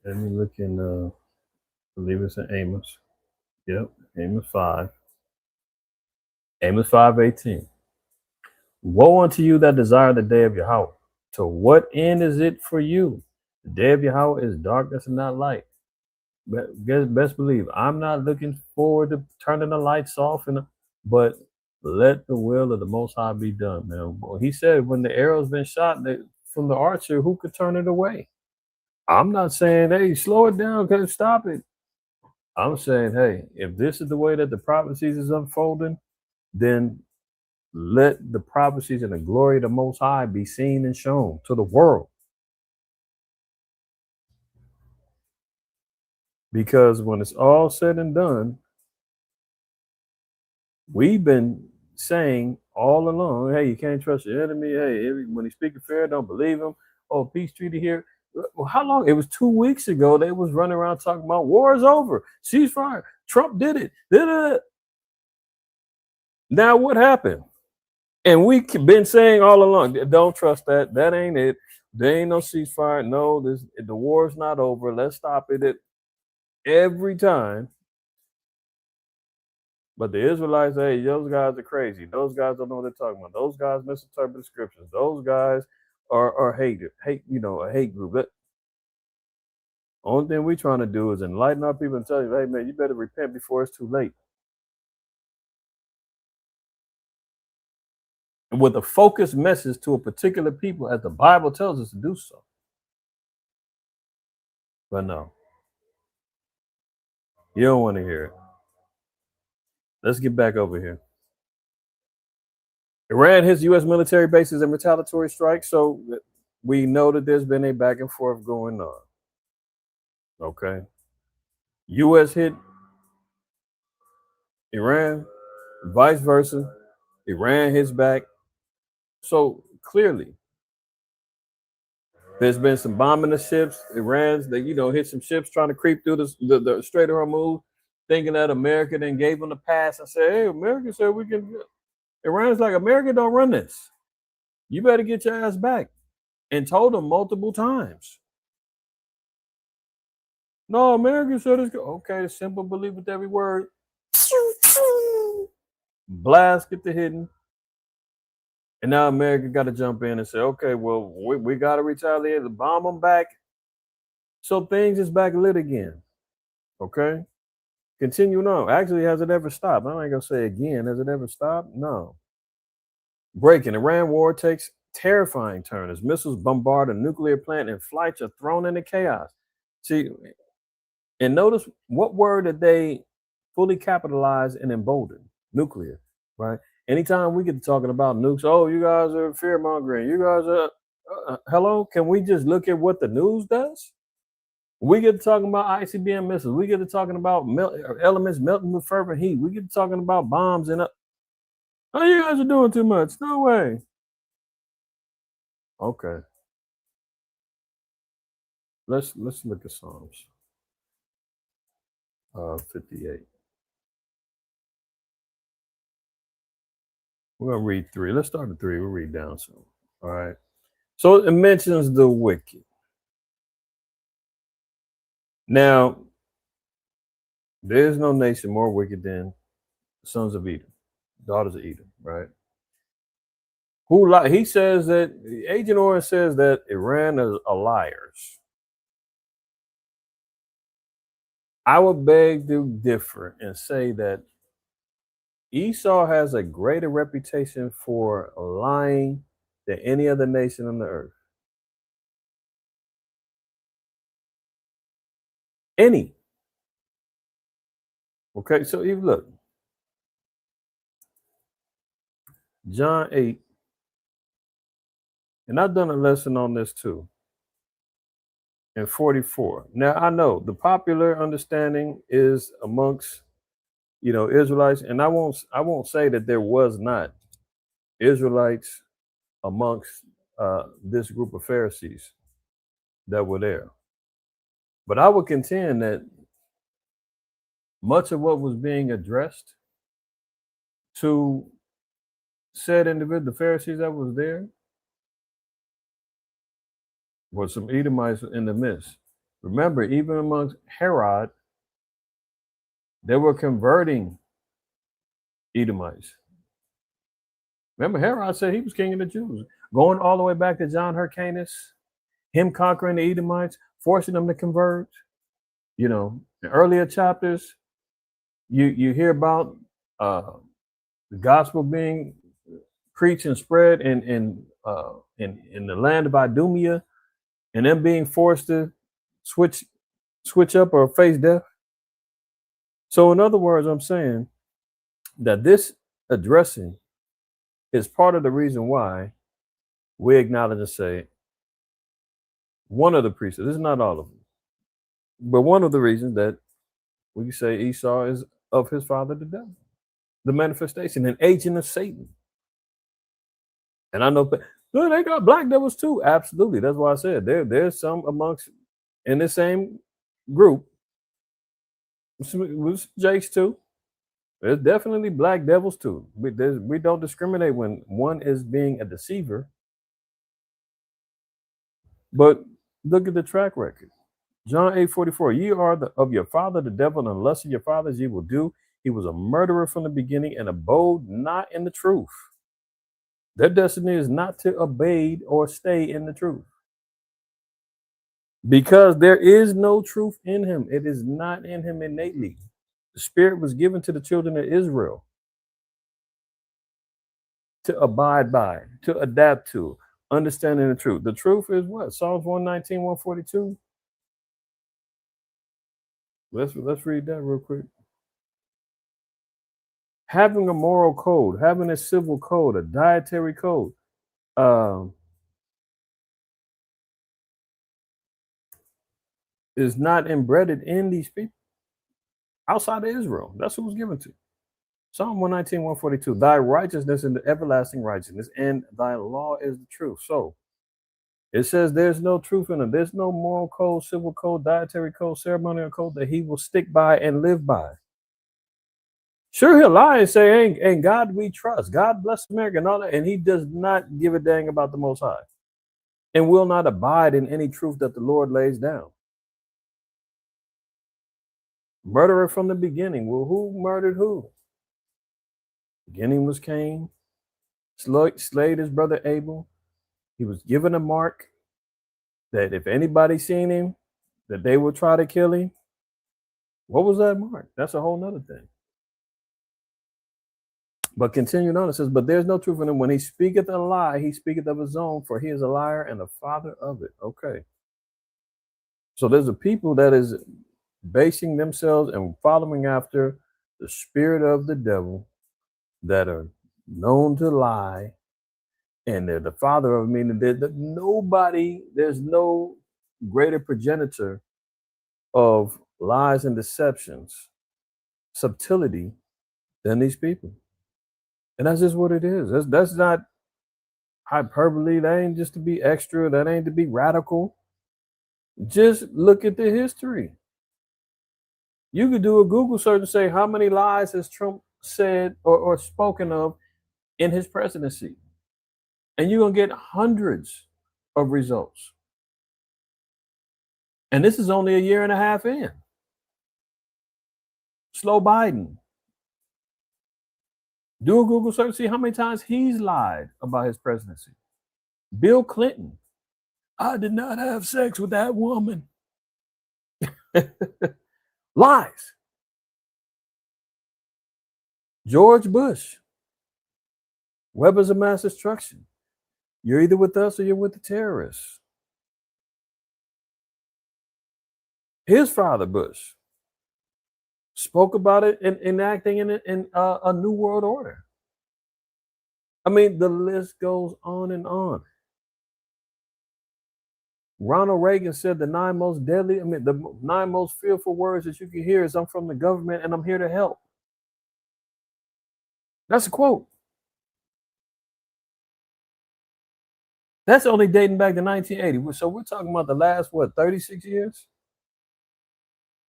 Let me look in I believe it's in Amos. Yep, Amos 5. Amos 5:18. Woe unto you that desire the day of Yahweh. To what end is it for you? The day of Yahweh is darkness and not light. Best believe I'm not looking forward to turning the lights off, but let the will of the Most High be done, man. Well, he said when the arrow's been shot from the archer, who could turn it away? I'm not saying, hey, slow it down, stop it. I'm saying, hey, if this is the way that the prophecies is unfolding, then let the prophecies and the glory of the Most High be seen and shown to the world. Because when it's all said and done, we've been saying all along, hey, you can't trust your enemy. Hey, when he's speaking fair, don't believe him. Oh, peace treaty here. Well, how long? It was 2 weeks ago. They was running around talking about war is over. Ceasefire. Trump did it. Now what happened? And we've been saying all along, don't trust that. That ain't it. There ain't no ceasefire. No, the war's not over. Let's stop it every time. But the Israelites, hey, those guys are crazy. Those guys don't know what they're talking about. Those guys misinterpret the scriptures. Those guys are a hate group. But only thing we're trying to do is enlighten our people and tell you, hey, man, you better repent before it's too late. And with a focused message to a particular people, as the Bible tells us to do so. But no, you don't want to hear it. Let's get back over here. Iran hits U.S. military bases and retaliatory strikes. So we know that there's been a back and forth going on. Okay. U.S. hit Iran, vice versa. Iran hits back. So clearly, there's been some bombing of ships. Iran's they hit some ships trying to creep through the Strait of Hormuz, thinking that America then gave them the pass and said, "Hey, America said we can." Iran's like, "America don't run this. You better get your ass back," and told them multiple times. No, America said it's good. Okay, simple, believe with every word. Blast, get the hitting. And now America got to jump in and say, okay, well, we got to retaliate, bomb them back. So things is back lit again. Okay? Continuing on. Actually, has it ever stopped? I ain't going to say again. Has it ever stopped? No. Breaking. Iran war takes terrifying turn as missiles bombard a nuclear plant and flights are thrown into chaos. See, and notice what word did they fully capitalize and embolden? Nuclear, right? Anytime we get to talking about nukes, oh, you guys are fear mongering. You guys are, hello? Can we just look at what the news does? We get to talking about ICBM missiles. We get to talking about elements melting with fervent heat. We get to talking about bombs and oh, you guys are doing too much. No way. Okay. Let's look at Psalms 58. We're gonna read 3. Let's start at 3. We'll read down some. All right. So it mentions the wicked. Now, there is no nation more wicked than the sons of Edom, daughters of Edom, right? He says that Agent Orange says that Iran is liars. I would beg to differ and say that Esau has a greater reputation for lying than any other nation on the earth. Any. Okay, so you look. John 8. And I've done a lesson on this too. In 44. Now I know the popular understanding is amongst Israelites, and I won't say that there was not Israelites amongst this group of Pharisees that were there. But I would contend that much of what was being addressed to said individual, the Pharisees that was there, was some Edomites in the midst. Remember, even amongst Herod, they were converting Edomites. Remember, Herod said he was king of the Jews. Going all the way back to John Hyrcanus, him conquering the Edomites, forcing them to convert. In earlier chapters, you hear about the gospel being preached and spread in the land of Idumea, and them being forced to switch up or face death. So in other words, I'm saying that this addressing is part of the reason why we acknowledge and say one of the precepts, this is not all of them, but one of the reasons that we say Esau is of his father the devil, the manifestation, an agent of Satan. And I know they got black devils too. Absolutely. That's why I said there's some amongst in the same group with Jakes too. There's definitely black devils too. We don't discriminate when one is being a deceiver. But look at the track record. John 8:44. Ye are of your father the devil, and the lust of your fathers ye will do. He was a murderer from the beginning and abode not in the truth. Their destiny is not to abide or stay in the truth. Because there is no truth in him. It is not in him innately. The Spirit was given to the children of Israel to abide by, to adapt to, understanding the truth. The truth is what? Psalms 119, 142. Let's read that real quick. Having a moral code, having a civil code, a dietary code, is not embedded in these people outside of Israel. That's who it was given to. Psalm 119, 142. Thy righteousness and the everlasting righteousness, and thy law is the truth. So it says there's no truth in it. There's no moral code, civil code, dietary code, ceremonial code that he will stick by and live by. Sure, he'll lie and say, ain't God we trust. God bless America and all that. And he does not give a dang about the Most High and will not abide in any truth that the Lord lays down. Murderer from the beginning. Well, who murdered who? Beginning was Cain, slayed his brother Abel. He was given a mark that if anybody seen him, that they would try to kill him. What was that mark? That's a whole nother thing. But continuing on, it says, but there's no truth in him. When he speaketh a lie, he speaketh of his own, for he is a liar and the father of it. Okay. So there's a people that is basing themselves and following after the spirit of the devil that are known to lie, and they're the father of, meaning that nobody, there's no greater progenitor of lies and deceptions, subtlety than these people. And that's just what it is. That's not hyperbole. That ain't just to be extra. That ain't to be radical. Just look at the history. You could do a Google search and say, how many lies has Trump said or spoken of in his presidency? And you're going to get hundreds of results. And this is only a year and a half in. Slow Biden. Do a Google search, see how many times he's lied about his presidency. Bill Clinton. I did not have sex with that woman. Lies. George Bush. Weapons of mass destruction. You're either with us or you're with the terrorists. His father, Bush, spoke about it in enacting in a new world order. I mean, the list goes on and on. Ronald Reagan said the 9 most deadly, the 9 most fearful words that you can hear is, I'm from the government and I'm here to help. That's a quote. That's only dating back to 1980. So we're talking about the last, 36 years?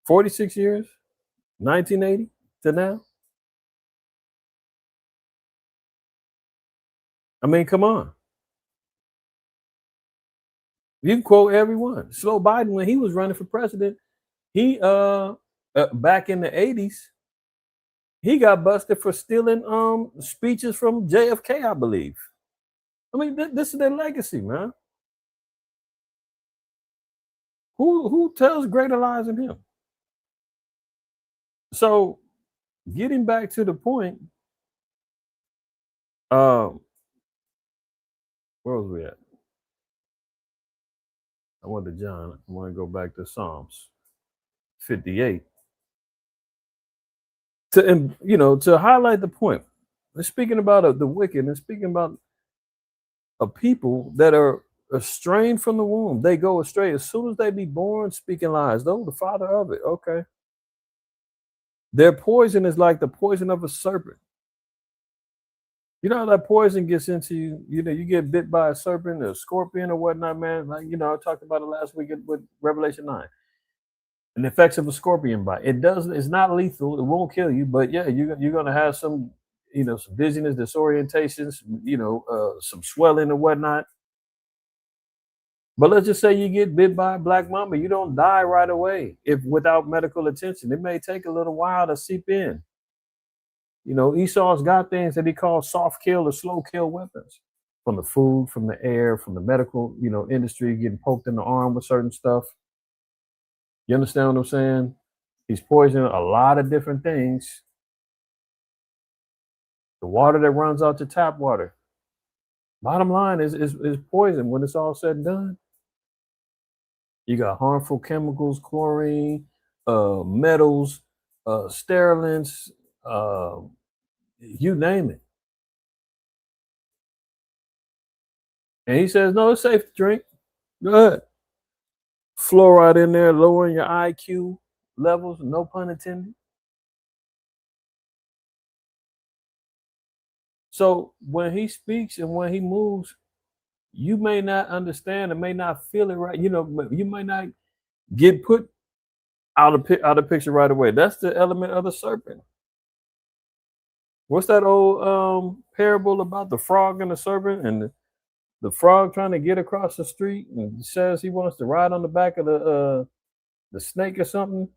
46 years? 1980 to now? I mean, come on. You can quote everyone. Slow Biden, when he was running for president, he back in the 80s, he got busted for stealing speeches from JFK, I believe. I mean, this is their legacy, man. Who tells greater lies than him? So, getting back to the point, where was we at? I went to John. I want to go back to Psalms 58 to highlight the point. We're speaking about the wicked and speaking about a people that are estranged from the womb. They go astray as soon as they be born, speaking lies. Though the father of it. Okay. Their poison is like the poison of a serpent. You know how that poison gets into you? You know, you get bit by a serpent, a scorpion, or whatnot, man. Like, I talked about it last week with Revelation 9. And the effects of a scorpion bite. It's not lethal. It won't kill you, but yeah, you're gonna have some, some dizziness, disorientations, some swelling and whatnot. But let's just say you get bit by a black mamba, you don't die right away if without medical attention. It may take a little while to seep in. Esau's got things that he calls soft kill or slow kill weapons. From the food, from the air, from the medical, industry, getting poked in the arm with certain stuff. You understand what I'm saying? He's poisoning a lot of different things. The water that runs out to tap water. Bottom line is poison when it's all said and done. You got harmful chemicals, chlorine, metals, sterilants, you name it. And he says, no, it's safe to drink. Go ahead. Fluoride in there, lowering your IQ levels, no pun intended. So when he speaks and when he moves, you may not understand and may not feel it right. You know, you might not get put out of picture right away. That's the element of the serpent. What's that old parable about the frog and the serpent, and the frog trying to get across the street and says he wants to ride on the back of the snake or something?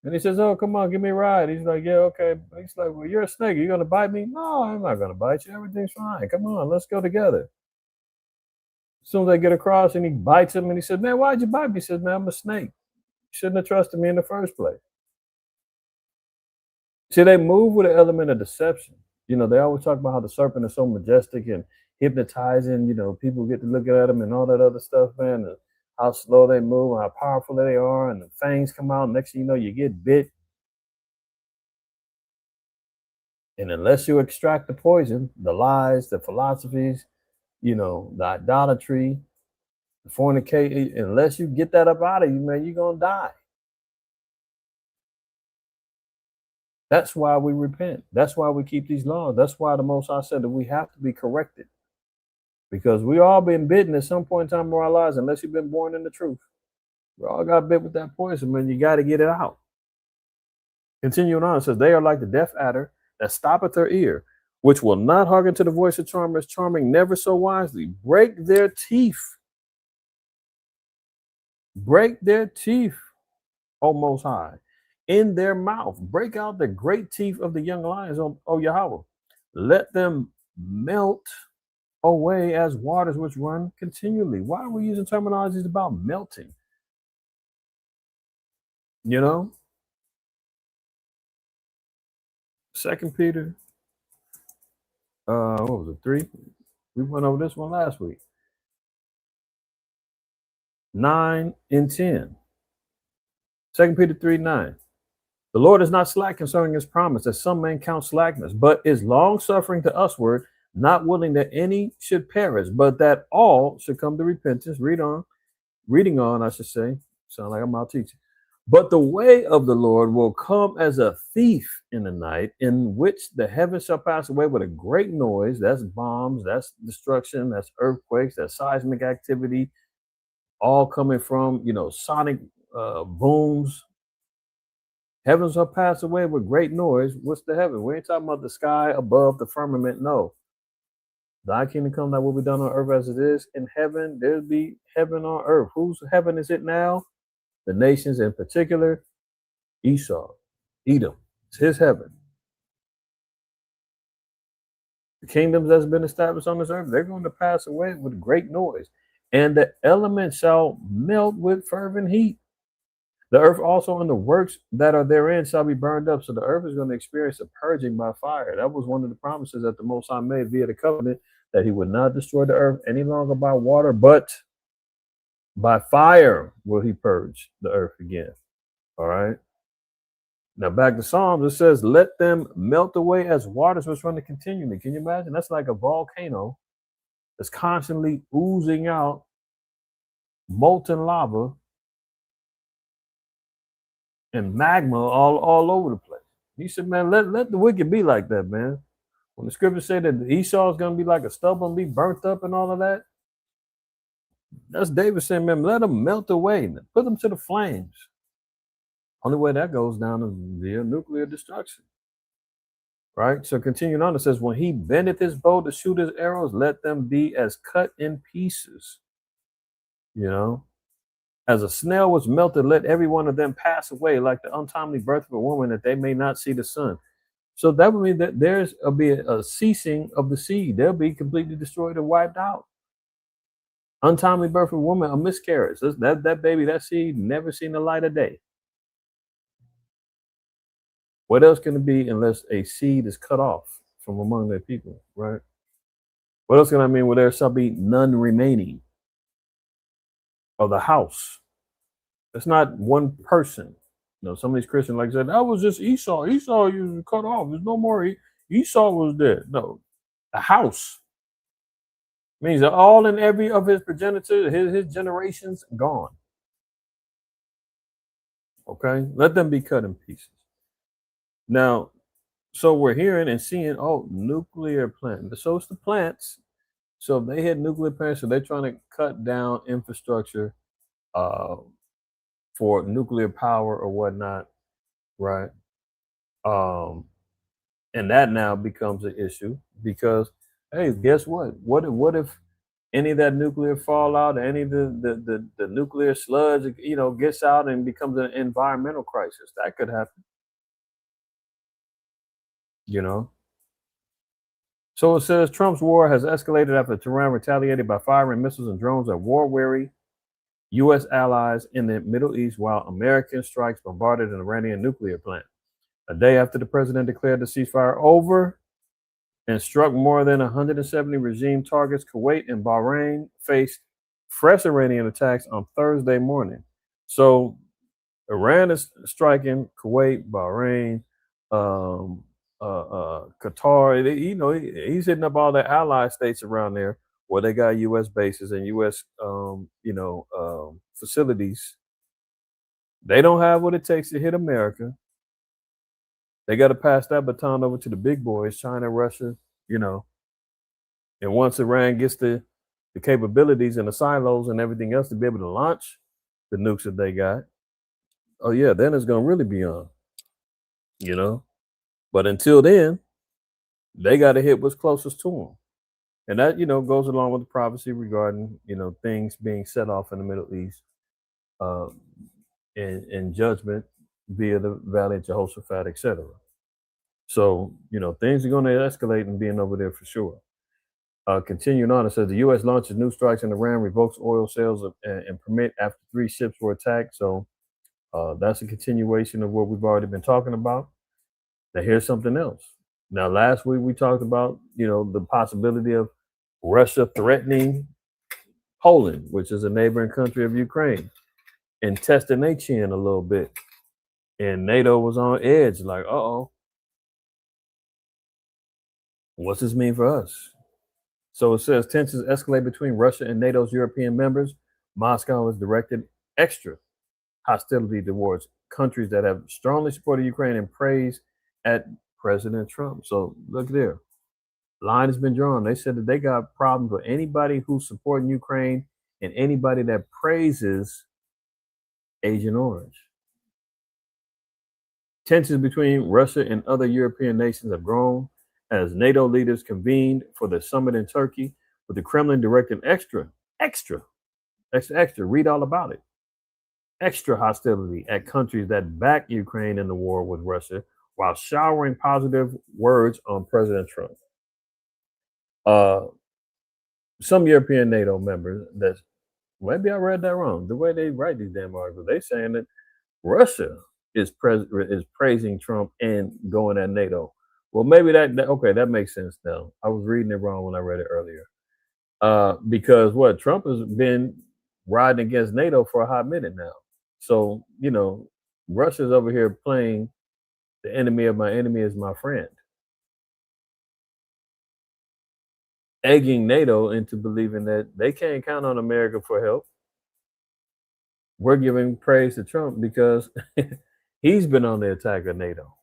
And he says, "Oh, come on, give me a ride." He's like, "Yeah, okay." He's like, "Well, you're a snake. Are you gonna bite me?" "No, I'm not gonna bite you. Everything's fine. Come on, let's go together." As soon as they get across and he bites him and he says, "Man, why'd you bite me?" He says, "Man, I'm a snake. You shouldn't have trusted me in the first place." See, they move with an element of deception. You know, they always talk about how the serpent is so majestic and hypnotizing. You know, people get to look at them and all that other stuff, man. And how slow they move and how powerful they are, and the fangs come out. Next thing you know, you get bit. And unless you extract the poison, the lies, the philosophies, you know, the idolatry, the fornication, unless you get that up out of you, man, you're going to die. That's why we repent. That's why we keep these laws. That's why the Most High said that we have to be corrected. Because we all been bitten at some point in time in our lives, unless you've been born in the truth. We all got bit with that poison, man. You got to get it out. Continuing on, it says, they are like the deaf adder that stoppeth their ear, which will not hearken to the voice of charmers, charming never so wisely. Break their teeth. Break their teeth, O Most High, in their mouth. Break out the great teeth of the young lions, O Yahweh. Let them melt away as waters which run continually. Why are we using terminologies about melting? You know? 2 Peter, what was it, 3? We went over this one last week. 9 and 10. 2 Peter 3:9. The Lord is not slack concerning his promise, as some men count slackness, but is long suffering to usward, not willing that any should perish, but that all should come to repentance. Reading on, I should say. Sound like I'm out teaching. But the way of the Lord will come as a thief in the night, in which the heavens shall pass away with a great noise. That's bombs, that's destruction, that's earthquakes, that's seismic activity, all coming from, you know, sonic booms. Heavens shall pass away with great noise. What's the heaven? We ain't talking about the sky above the firmament. No. Thy kingdom come, thy will be done on earth as it is in heaven. There'll be heaven on earth. Whose heaven is it now? The nations, in particular, Esau, Edom. It's his heaven. The kingdoms that's been established on this earth, they're going to pass away with great noise. And the elements shall melt with fervent heat. The earth also and the works that are therein shall be burned up. So the earth is going to experience a purging by fire. That was one of the promises that the Most High made via the covenant, that he would not destroy the earth any longer by water, but by fire will he purge the earth again. All right. Now back to Psalms, it says, let them melt away as waters which run continually. Can you imagine? That's like a volcano that's constantly oozing out molten lava and magma all over the place. He said, man, let the wicked be like that, man. When the scriptures say that Esau is going to be like a stubble and be burnt up and all of that, that's David saying, man, let them melt away. Put them to the flames. Only way that goes down is via nuclear destruction. Right? So continuing on, it says, when he bendeth his bow to shoot his arrows, let them be as cut in pieces. You know? As a snail was melted, let every one of them pass away like the untimely birth of a woman, that they may not see the sun. So that would mean that there's be a ceasing of the seed. They'll be completely destroyed and wiped out. Untimely birth of a woman, a miscarriage. That baby, that seed, never seen the light of day. What else can it be unless a seed is cut off from among their people, right? What else can I mean? Well, there shall be none remaining of the house. It's not one person. You know, some of these Christians like said, that was just Esau. Esau was cut off. There's no more. Esau was dead. No, the house means that all and every of his progenitors, his generations, gone. Okay, let them be cut in pieces. Now, So we're hearing and seeing, nuclear plant. So it's the plants. So they hit nuclear plants, so they're trying to cut down infrastructure uh, for nuclear power or whatnot, right? Um, and that now becomes an issue because, hey, guess what? What if any of that nuclear fallout, any of the nuclear sludge, gets out and becomes an environmental crisis? That could happen, you know. So it says Trump's war has escalated after Tehran retaliated by firing missiles and drones at war-weary U.S. allies in the Middle East, while American strikes bombarded an Iranian nuclear plant. A day after the president declared the ceasefire over and struck more than 170 regime targets, Kuwait and Bahrain faced fresh Iranian attacks on Thursday morning. So Iran is striking Kuwait, Bahrain, Qatar. He's hitting up all the allied states around there where they got U.S. bases and U.S. Facilities. They don't have what it takes to hit America. They got to pass that baton over to the big boys, China, Russia, And once Iran gets the capabilities and the silos and everything else to be able to launch the nukes that they got, oh yeah, then it's gonna really be on, But until then, they got to hit what's closest to them, and that goes along with the prophecy regarding things being set off in the Middle East, in judgment via the Valley of Jehoshaphat, etc. So things are going to escalate and being over there for sure. Continuing on, it says the U.S. launches new strikes in Iran, revokes oil sales and permit after 3 ships were attacked. So that's a continuation of what we've already been talking about. Now here's something else. Now last week we talked about the possibility of Russia threatening Poland, which is a neighboring country of Ukraine, and testing their chin a little bit. And NATO was on edge, like, what's this mean for us? So it says tensions escalate between Russia and NATO's European members. Moscow has directed extra hostility towards countries that have strongly supported Ukraine and praise at President Trump. So look there. Line has been drawn. They said that they got problems with anybody who's supporting Ukraine and anybody that praises Agent Orange. Tensions between Russia and other European nations have grown as NATO leaders convened for the summit in Turkey, with the Kremlin directing extra, read all about it, extra hostility at countries that back Ukraine in the war with Russia, while showering positive words on President Trump. Some European NATO members, that maybe I read that wrong, the way they write these damn articles, they saying that Russia is praising Trump and going at NATO. Well, maybe that makes sense now. I was reading it wrong when I read it earlier. Because Trump has been riding against NATO for a hot minute now. So, Russia's over here playing the enemy of my enemy is my friend, egging NATO into believing that they can't count on America for help. We're giving praise to Trump because he's been on the attack of NATO.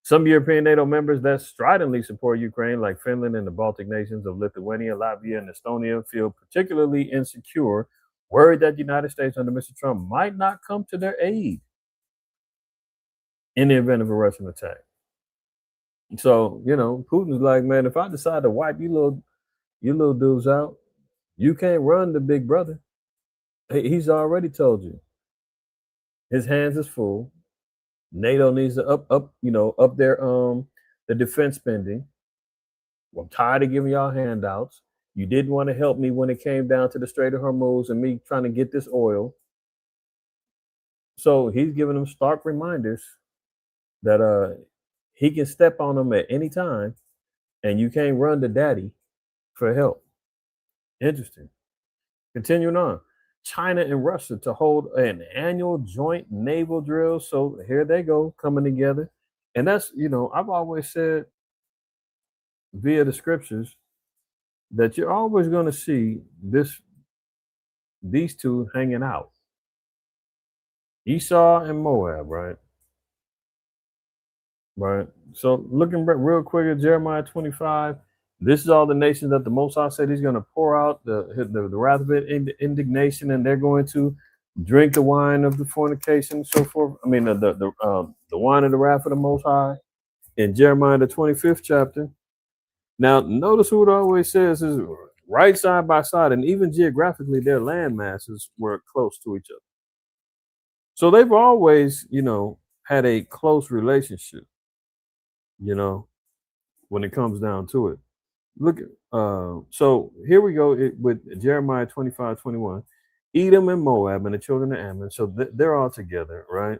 Some European NATO members that stridently support Ukraine, like Finland and the Baltic nations of Lithuania, Latvia, and Estonia, feel particularly insecure, worried that the United States under Mr. Trump might not come to their aid in the event of a Russian attack. So, Putin's like, man, if I decide to wipe you little dudes out, you can't run the big brother. He's already told you. His hands is full. NATO needs to up their the defense spending. Well, I'm tired of giving y'all handouts. You didn't want to help me when it came down to the Strait of Hormuz and me trying to get this oil. So he's giving them stark reminders that he can step on them at any time, and you can't run to daddy for help. Interesting. Continuing on. China and Russia to hold an annual joint naval drill. So here they go, coming together. And that's, I've always said via the scriptures that you're always going to see these two hanging out. Esau and Moab, right? Right. So looking back real quick at Jeremiah 25, this is all the nations that the Most High said He's going to pour out the wrath of it, indignation, and they're going to drink the wine of the fornication, and so forth. I mean, the wine of the wrath of the Most High in Jeremiah the 25th chapter. Now, notice who it always says is right side by side, and even geographically, their land masses were close to each other. So they've always, had a close relationship. When it comes down to it. Look, so here we go with Jeremiah 25:21. Edom and Moab and the children of Ammon. So they're all together, right?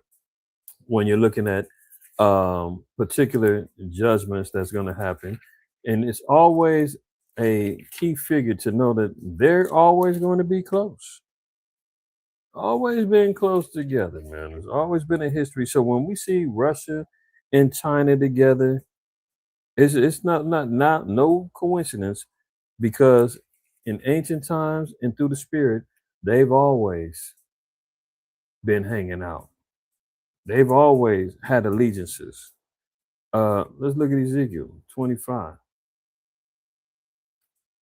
When you're looking at particular judgments that's going to happen. And it's always a key figure to know that they're always going to be close. Always been close together, man. There's always been a history. So when we see Russia and China together, it's not no coincidence, because in ancient times and through the spirit, they've always been hanging out. They've always had allegiances. Let's look at Ezekiel 25,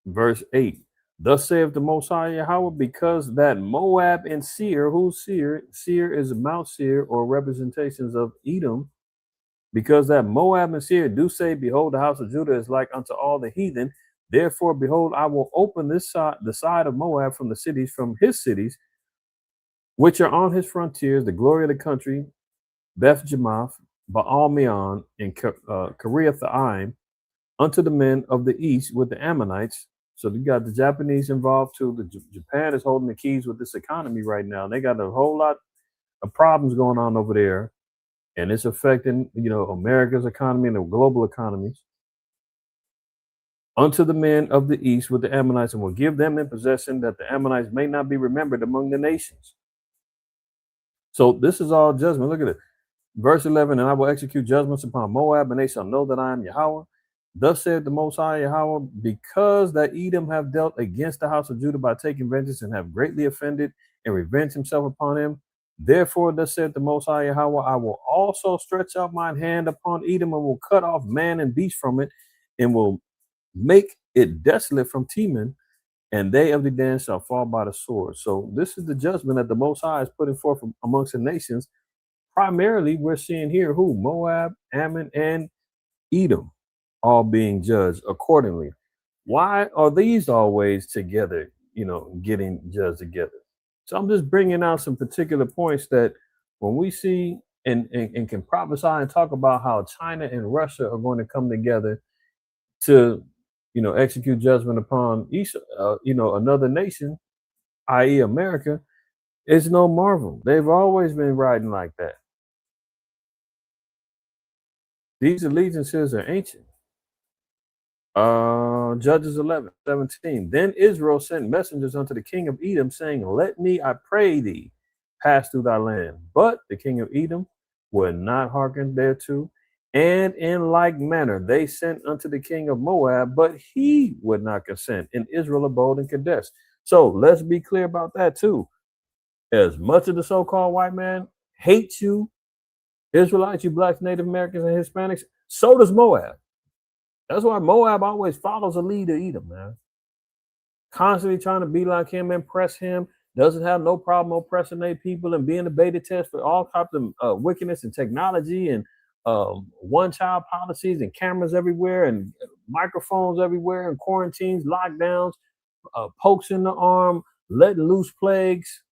verse 8. Thus saith the Most High Yahweh, because that Moab and Seir, who's Seir? Seir is Mount Seir, or representations of Edom. Because that Moab and Seir do say, behold, the house of Judah is like unto all the heathen. Therefore, behold, I will open this side, the side of Moab from his cities, which are on his frontiers, the glory of the country, Beth Jemath, Baal Meon, and Kiriathaim, unto the men of the east with the Ammonites. So you got the Japanese involved too. Japan is holding the keys with this economy right now. They got a whole lot of problems going on over there. And it's affecting, America's economy and the global economies. Unto the men of the east with the Ammonites, and will give them in possession, that the Ammonites may not be remembered among the nations. So this is all judgment. Look at it. Verse 11, and I will execute judgments upon Moab, and they shall know that I am Yahweh. Thus said the Most High Yahweh, because that Edom have dealt against the house of Judah by taking vengeance, and have greatly offended, and revenged himself upon him. Therefore, thus said the Most High Yahweh, I will also stretch out mine hand upon Edom, and will cut off man and beast from it, and will make it desolate from Teman, and they of the Dan shall fall by the sword. So this is the judgment that the Most High is putting forth amongst the nations. Primarily, we're seeing here who? Moab, Ammon, and Edom, all being judged accordingly. Why are these always together, getting judged together? So I'm just bringing out some particular points that when we see and can prophesy and talk about how China and Russia are going to come together to, execute judgment upon each, another nation, i.e. America, it's no marvel. They've always been riding like that. These allegiances are ancient. Judges 11:17. Then Israel sent messengers unto the king of Edom, saying, let me, I pray thee, pass through thy land. But the king of Edom would not hearken thereto. And in like manner they sent unto the king of Moab, but he would not consent. And Israel abode in Kadesh. So let's be clear about that too. As much of the so-called white man hates you, Israelites, you blacks, Native Americans, and Hispanics, so does Moab. That's why Moab always follows the lead of Edom, man. Constantly trying to be like him, impress him, doesn't have no problem oppressing their people and being a beta test for all types of wickedness and technology and one-child policies and cameras everywhere and microphones everywhere and quarantines, lockdowns, pokes in the arm, letting loose plagues,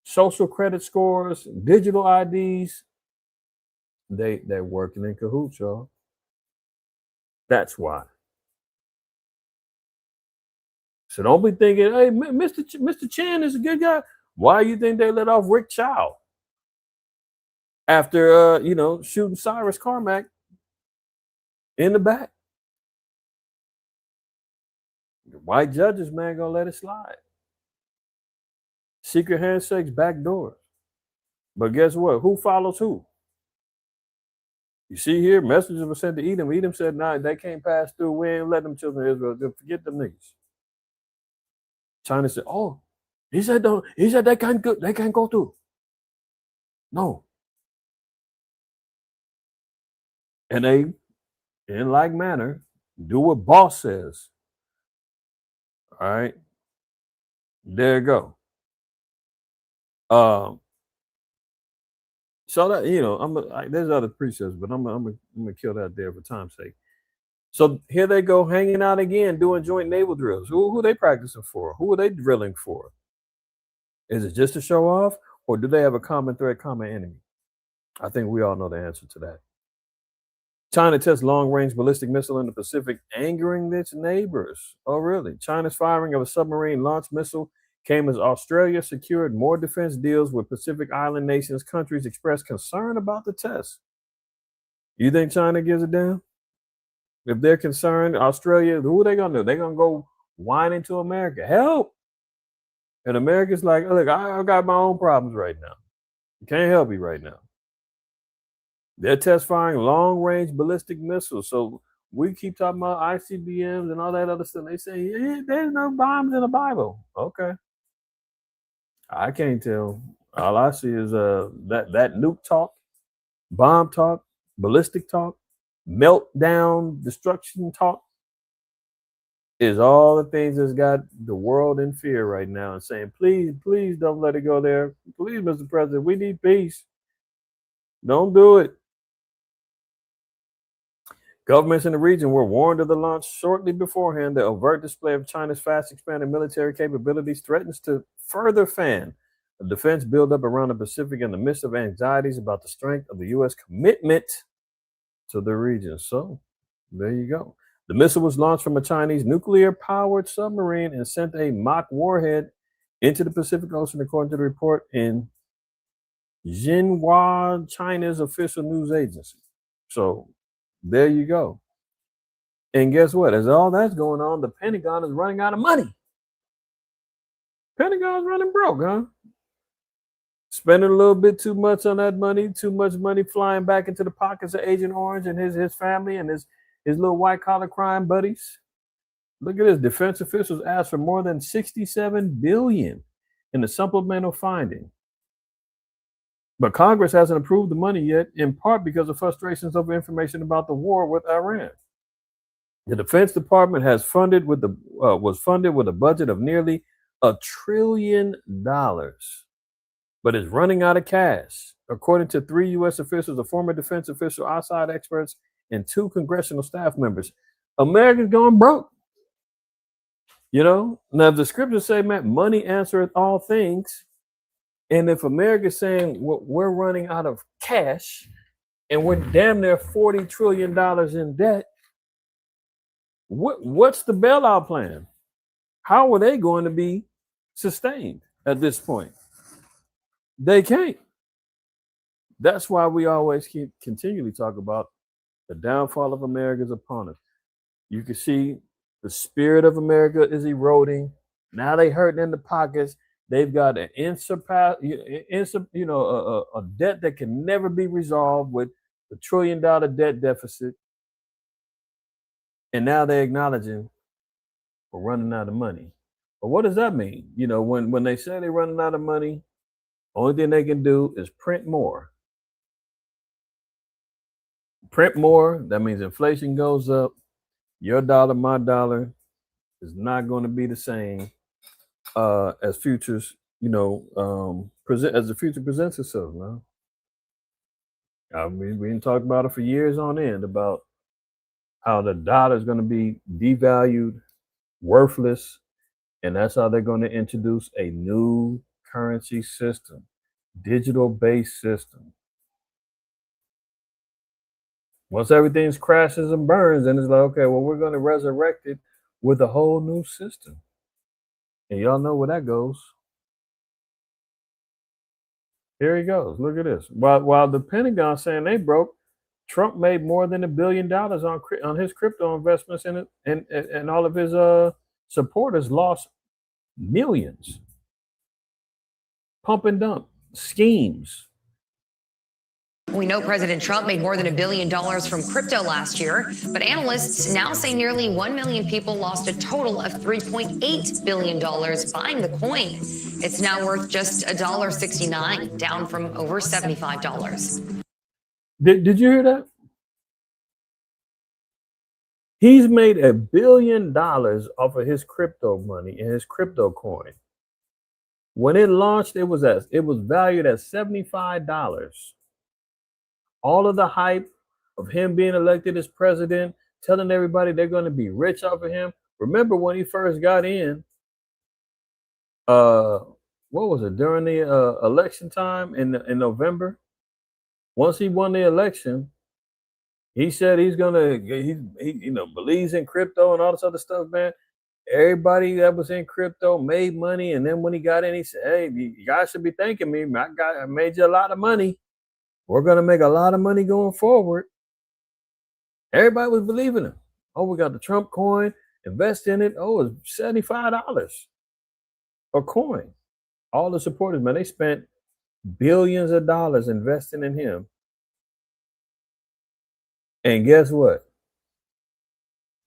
social credit scores, digital IDs. They're working in cahoots, y'all. That's why. So don't be thinking, hey, Mr. Chan is a good guy. Why do you think they let off Rick Chow after shooting Cyrus Carmack in the back? The white judges, man, gonna let it slide. Secret handshakes, back doors. But guess what? Who follows who? You see here, messages were sent to Edom. Edom said, nah, they can't pass through. We ain't let them children of Israel. Forget them niggas. China said, oh, he said they can't go through. No. And they, in like manner, do what boss says. All right. There you go. So that, there's other precepts, but I'm gonna kill that there for time's sake. So here they go, hanging out again, doing joint naval drills. Who are they practicing for? Who are they drilling for? Is it just to show off, or do they have a common threat, common enemy? I think we all know the answer to that. China tests long-range ballistic missile in the Pacific, angering its neighbors. Oh, really? China's firing of a submarine-launched missile came as Australia secured more defense deals with Pacific Island nations. Countries expressed concern about the test. You think China gives a damn? If they're concerned, Australia, who are they going to do? They're going to go whining to America. Help! And America's like, look, I got my own problems right now. I can't help you right now. They're test firing long-range ballistic missiles. So we keep talking about ICBMs and all that other stuff. They say, there's no bombs in the Bible. Okay. I can't tell. All I see is that nuke talk, bomb talk, ballistic talk, meltdown, destruction talk is all the things that's got the world in fear right now and saying, please don't let it go there. Please, Mr. President, we need peace. Don't do it. Governments in the region were warned of the launch shortly beforehand. The overt display of China's fast expanding military capabilities threatens to further fan a defense buildup around the Pacific in the midst of anxieties about the strength of the U.S. commitment to the region. So there you go. The missile was launched from a Chinese nuclear-powered submarine and sent a mock warhead into the Pacific Ocean, according to the report in Xinhua, China's official news agency. So there you go. And guess what? As all that's going on, the Pentagon is running out of money. Pentagon's running broke, huh? Spending a little bit too much on that money, too much money flying back into the pockets of Agent Orange and his family and his little white-collar crime buddies. Look at this. Defense officials asked for more than $67 billion in the supplemental finding. But Congress hasn't approved the money yet, in part because of frustrations over information about the war with Iran. The Defense Department was funded with a budget of nearly $1 trillion, but is running out of cash, according to 3 U.S. officials, a former defense official, outside experts, and 2 congressional staff members. America's going broke. Now if the scriptures say, man, money answereth all things. And if America's saying we're running out of cash and we're damn near $40 trillion in debt, what's the bailout plan? How are they going to be sustained at this point? They can't. That's why we always continually talk about the downfall of America is upon us. You can see the spirit of America is eroding. Now they hurting in the pockets. They've got an a debt that can never be resolved with the $1 trillion debt deficit. And now they're acknowledging we're running out of money. But what does that mean? When they say they're running out of money, only thing they can do is print more. Print more, that means inflation goes up. Your dollar, my dollar is not going to be the same as futures, as the future presents itself, man. We've been talking about it for years on end about how the dollar is going to be devalued, worthless, and that's how they're going to introduce a new currency system, digital-based system. Once everything crashes and burns, then it's like, okay, well, we're going to resurrect it with a whole new system. And y'all know where that goes. Here he goes. Look at this. While the Pentagon saying they broke, Trump made more than $1 billion on his crypto investments in it, and all of his supporters lost millions. Pump and dump schemes. We know President Trump made more than $1 billion from crypto last year, but analysts now say nearly 1 million people lost a total of $3.8 billion buying the coin. It's now worth just $1.69, down from over $75. Did you hear that? He's made $1 billion off of his crypto money and his crypto coin. When it launched, it was valued at $75. All of the hype of him being elected as president, telling everybody they're going to be rich off of him. Remember when he first got in, what was it, during the election time in November? Once he won the election, he said he believes in crypto and all this other stuff, man. Everybody that was in crypto made money, and then when he got in, he said, "Hey, you guys should be thanking me. I made you a lot of money. We're gonna make a lot of money going forward." Everybody was believing him. Oh, we got the Trump coin. Invest in it. Oh, it's $75 a coin. All the supporters, man, they spent billions of dollars investing in him. And guess what?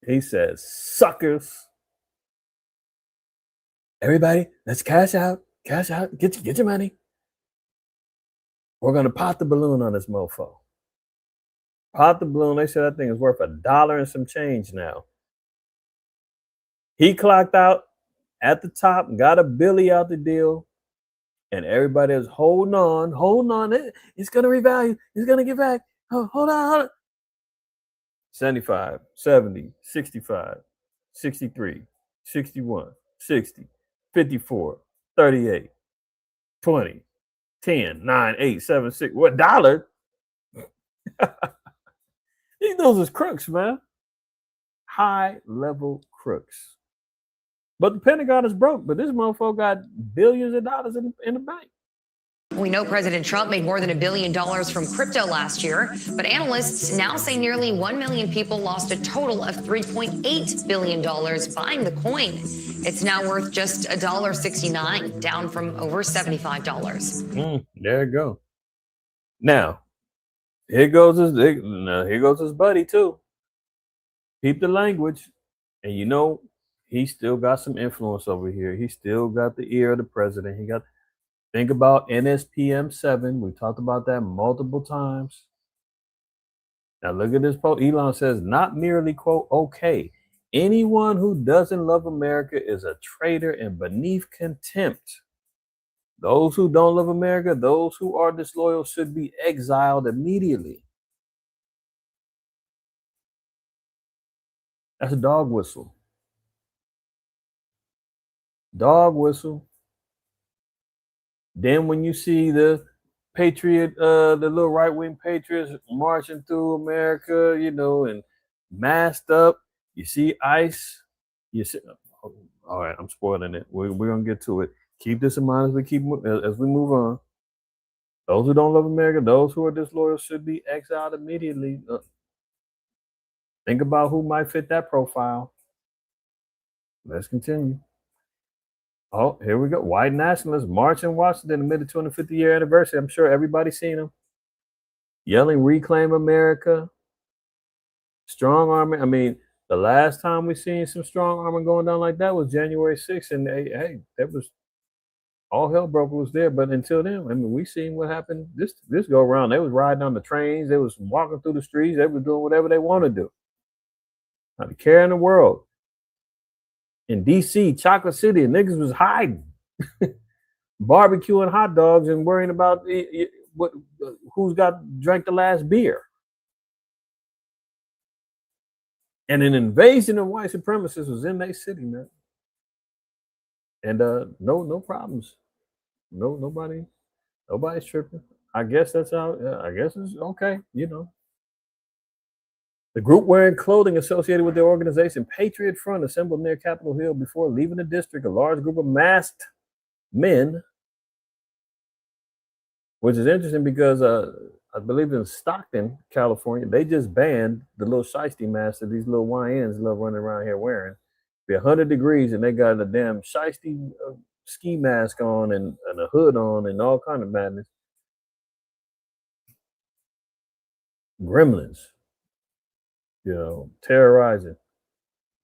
He says, "Suckers. Everybody, let's cash out, get your money. We're gonna pop the balloon on this mofo." Pop the balloon. They said that thing is worth $1 and some change now. He clocked out at the top, got a Billy out the deal, and everybody is holding on. It's gonna revalue. It's gonna get back. Oh, hold on. 75, 70, 65, 63, 61, 60. 54, 38, 20, 10, 9, 8, 7, 6. What dollar? These those is crooks, man. High level crooks. But the Pentagon is broke, but this motherfucker got billions of dollars in the bank. We know President Trump made more than $1 billion from crypto last year, but analysts now say nearly 1 million people lost a total of $3.8 billion buying the coin. It's now worth just $1.69, down from over $75. There you go. Now, here goes his buddy too. Keep the language, and you know he still got some influence over here. He still got the ear of the president. Think about NSPM 7. We talked about that multiple times. Now look at this post. Elon says, not merely, quote, okay. Anyone who doesn't love America is a traitor and beneath contempt. Those who don't love America, those who are disloyal should be exiled immediately. That's a dog whistle. Dog whistle. Then when you see the patriot, the little right-wing patriots marching through America, and masked up, you see ICE, you see, all right, I'm spoiling it. We're going to get to it. Keep this in mind as we move on. Those who don't love America, those who are disloyal should be exiled immediately. Think about who might fit that profile. Let's continue. Oh, here we go. White nationalists march in Washington amid the 250th year anniversary. I'm sure everybody's seen them. Yelling, reclaim America. Strong arming. I mean, the last time we seen some strong arming going down like that was January 6th. And hey, that was all hell broke loose there. But until then, I mean, we seen what happened this go around. They was riding on the trains. They was walking through the streets. They was doing whatever they want to do. Not a care in the world. In D.C., Chocolate City, niggas was hiding, barbecuing hot dogs and worrying about who's drank the last beer. And an invasion of white supremacists was in their city, man. And no problems. Nobody's tripping. I guess that's how. I guess it's okay, The group wearing clothing associated with their organization, Patriot Front, assembled near Capitol Hill before leaving the district. A large group of masked men, which is interesting because I believe in Stockton, California, they just banned the little shiesty masks that these little YNs love running around here wearing. Be 100 degrees and they got a damn shiesty ski mask on and a hood on and all kind of madness. Gremlins. Terrorizing.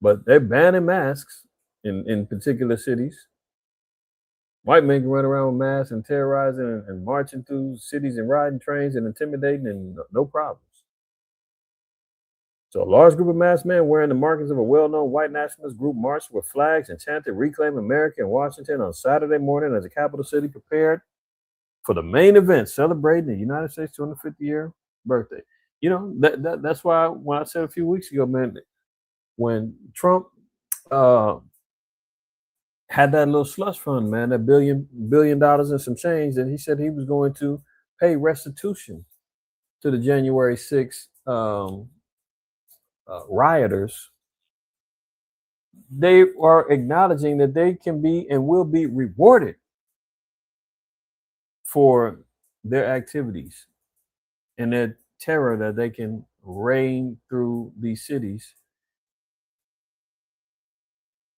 But they're banning masks in particular cities. White men can run around with masks and terrorizing and marching through cities and riding trains and intimidating and no problems. So a large group of masked men wearing the markings of a well-known white nationalist group marched with flags and chanted "Reclaim America" in Washington on Saturday morning as the capital city prepared for the main event celebrating the United States 250-year birthday. You know, that's why when I said a few weeks ago, man, when Trump had that little slush fund, man, that billion dollars and some change, that he said he was going to pay restitution to the January 6th rioters. They are acknowledging that they can be and will be rewarded for their activities and their terror that they can reign through these cities,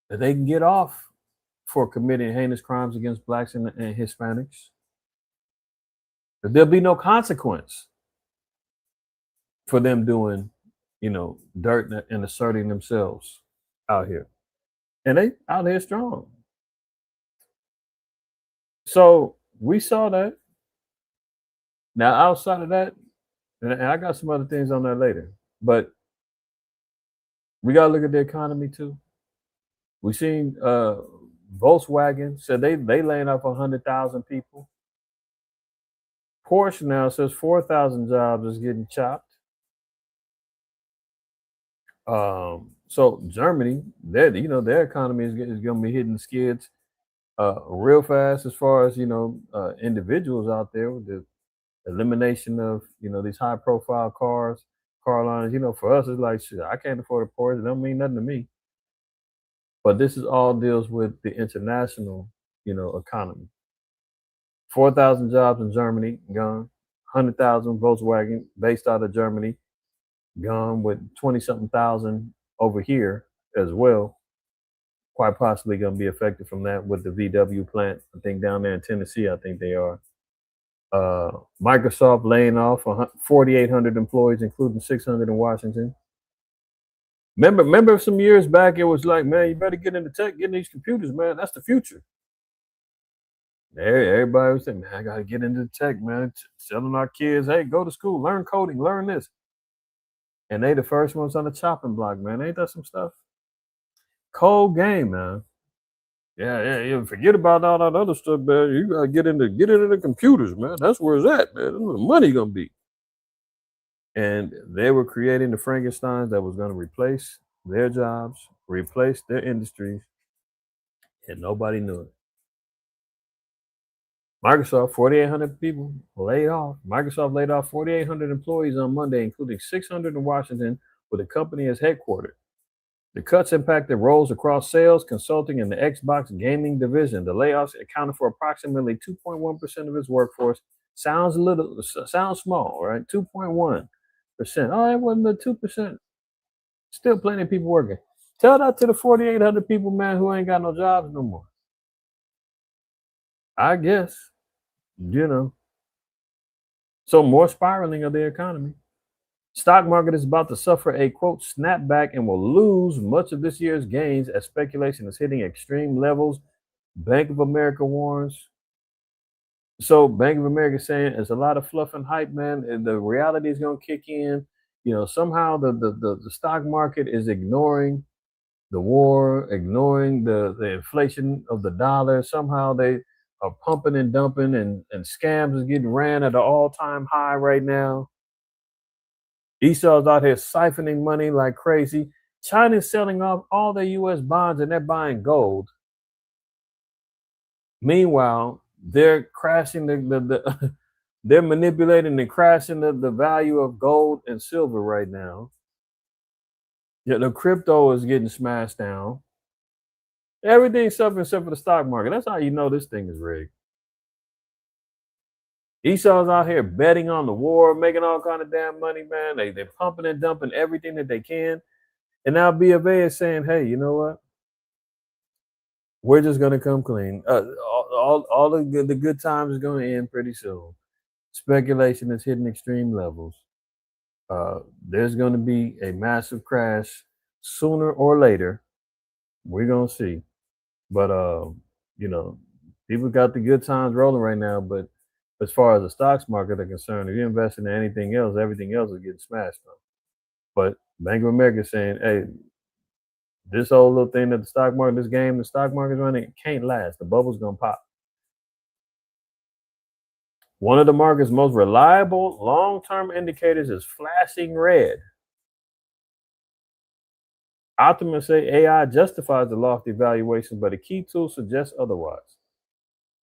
that they can get off for committing heinous crimes against blacks and Hispanics, that there'll be no consequence for them doing, dirt and asserting themselves out here. And they out here strong. So we saw that. Now, outside of that, and I got some other things on that later, but we got to look at the economy too. We seen Volkswagen said they laying off 100,000 people. Porsche now says 4,000 jobs is getting chopped. So Germany, their economy is going to be hitting the skids real fast as far as individuals out there with the elimination of these high profile car lines. For us it's like, shit, I can't afford a Porsche. It don't mean nothing to me. But this is all deals with the international economy. 4,000 jobs in Germany gone. 100,000 Volkswagen based out of Germany gone, with 20-something thousand over here as well. Quite possibly going to be affected from that with the VW plant, I think down there in Tennessee, I think they are. Microsoft laying off 4,800 employees, including 600 in Washington. Remember some years back, it was like, man, you better get into tech, get in these computers, man. That's the future. Everybody was saying, man, I got to get into tech, man. Telling our kids, hey, go to school, learn coding, learn this. And they the first ones on the chopping block, man. Ain't that some stuff? Cold game, man. Yeah. Forget about all that other stuff, man. You gotta get into the computers, man. That's where it's at, man. That's where the money gonna be. And they were creating the Frankensteins that was gonna replace their jobs, replace their industries, and nobody knew it. Microsoft, 4,800 people laid off. Microsoft laid off 4,800 employees on Monday, including 600 in Washington, where the company is headquartered. The cuts impacted roles across sales, consulting, and the Xbox gaming division. The layoffs accounted for approximately 2.1% of its workforce. Sounds small, right? 2.1%. Oh, it wasn't but 2%. Still plenty of people working. Tell that to the 4,800 people, man, who ain't got no jobs no more. I guess, So more spiraling of the economy. Stock market is about to suffer a, quote, snapback and will lose much of this year's gains as speculation is hitting extreme levels. Bank of America warns. So Bank of America is saying it's a lot of fluff and hype, man. And the reality is going to kick in. Somehow the stock market is ignoring the war, ignoring the inflation of the dollar. Somehow they are pumping and dumping, and scams is getting ran at an all-time high right now. Esau's out here siphoning money like crazy. China's selling off all their U.S. bonds and they're buying gold. Meanwhile, they're crashing they're manipulating and crashing the value of gold and silver right now. The crypto is getting smashed down. Everything's suffering except for the stock market. That's how you know this thing is rigged. Esau's out here betting on the war, making all kind of damn money, man. They're pumping and dumping everything that they can. And now B of A is saying, hey, you know what? We're just going to come clean. All the good times is going to end pretty soon. Speculation is hitting extreme levels. There's going to be a massive crash sooner or later. We're going to see. But, people got the good times rolling right now. But as far as the stocks market are concerned, if you're investing in anything else, everything else is getting smashed on. But Bank of America is saying, hey, this whole little thing that the stock market, this game, the stock market's running, it can't last. The bubble's gonna pop. One of the market's most reliable long-term indicators is flashing red. Optimists say AI justifies the lofty valuation, but a key tool suggests otherwise.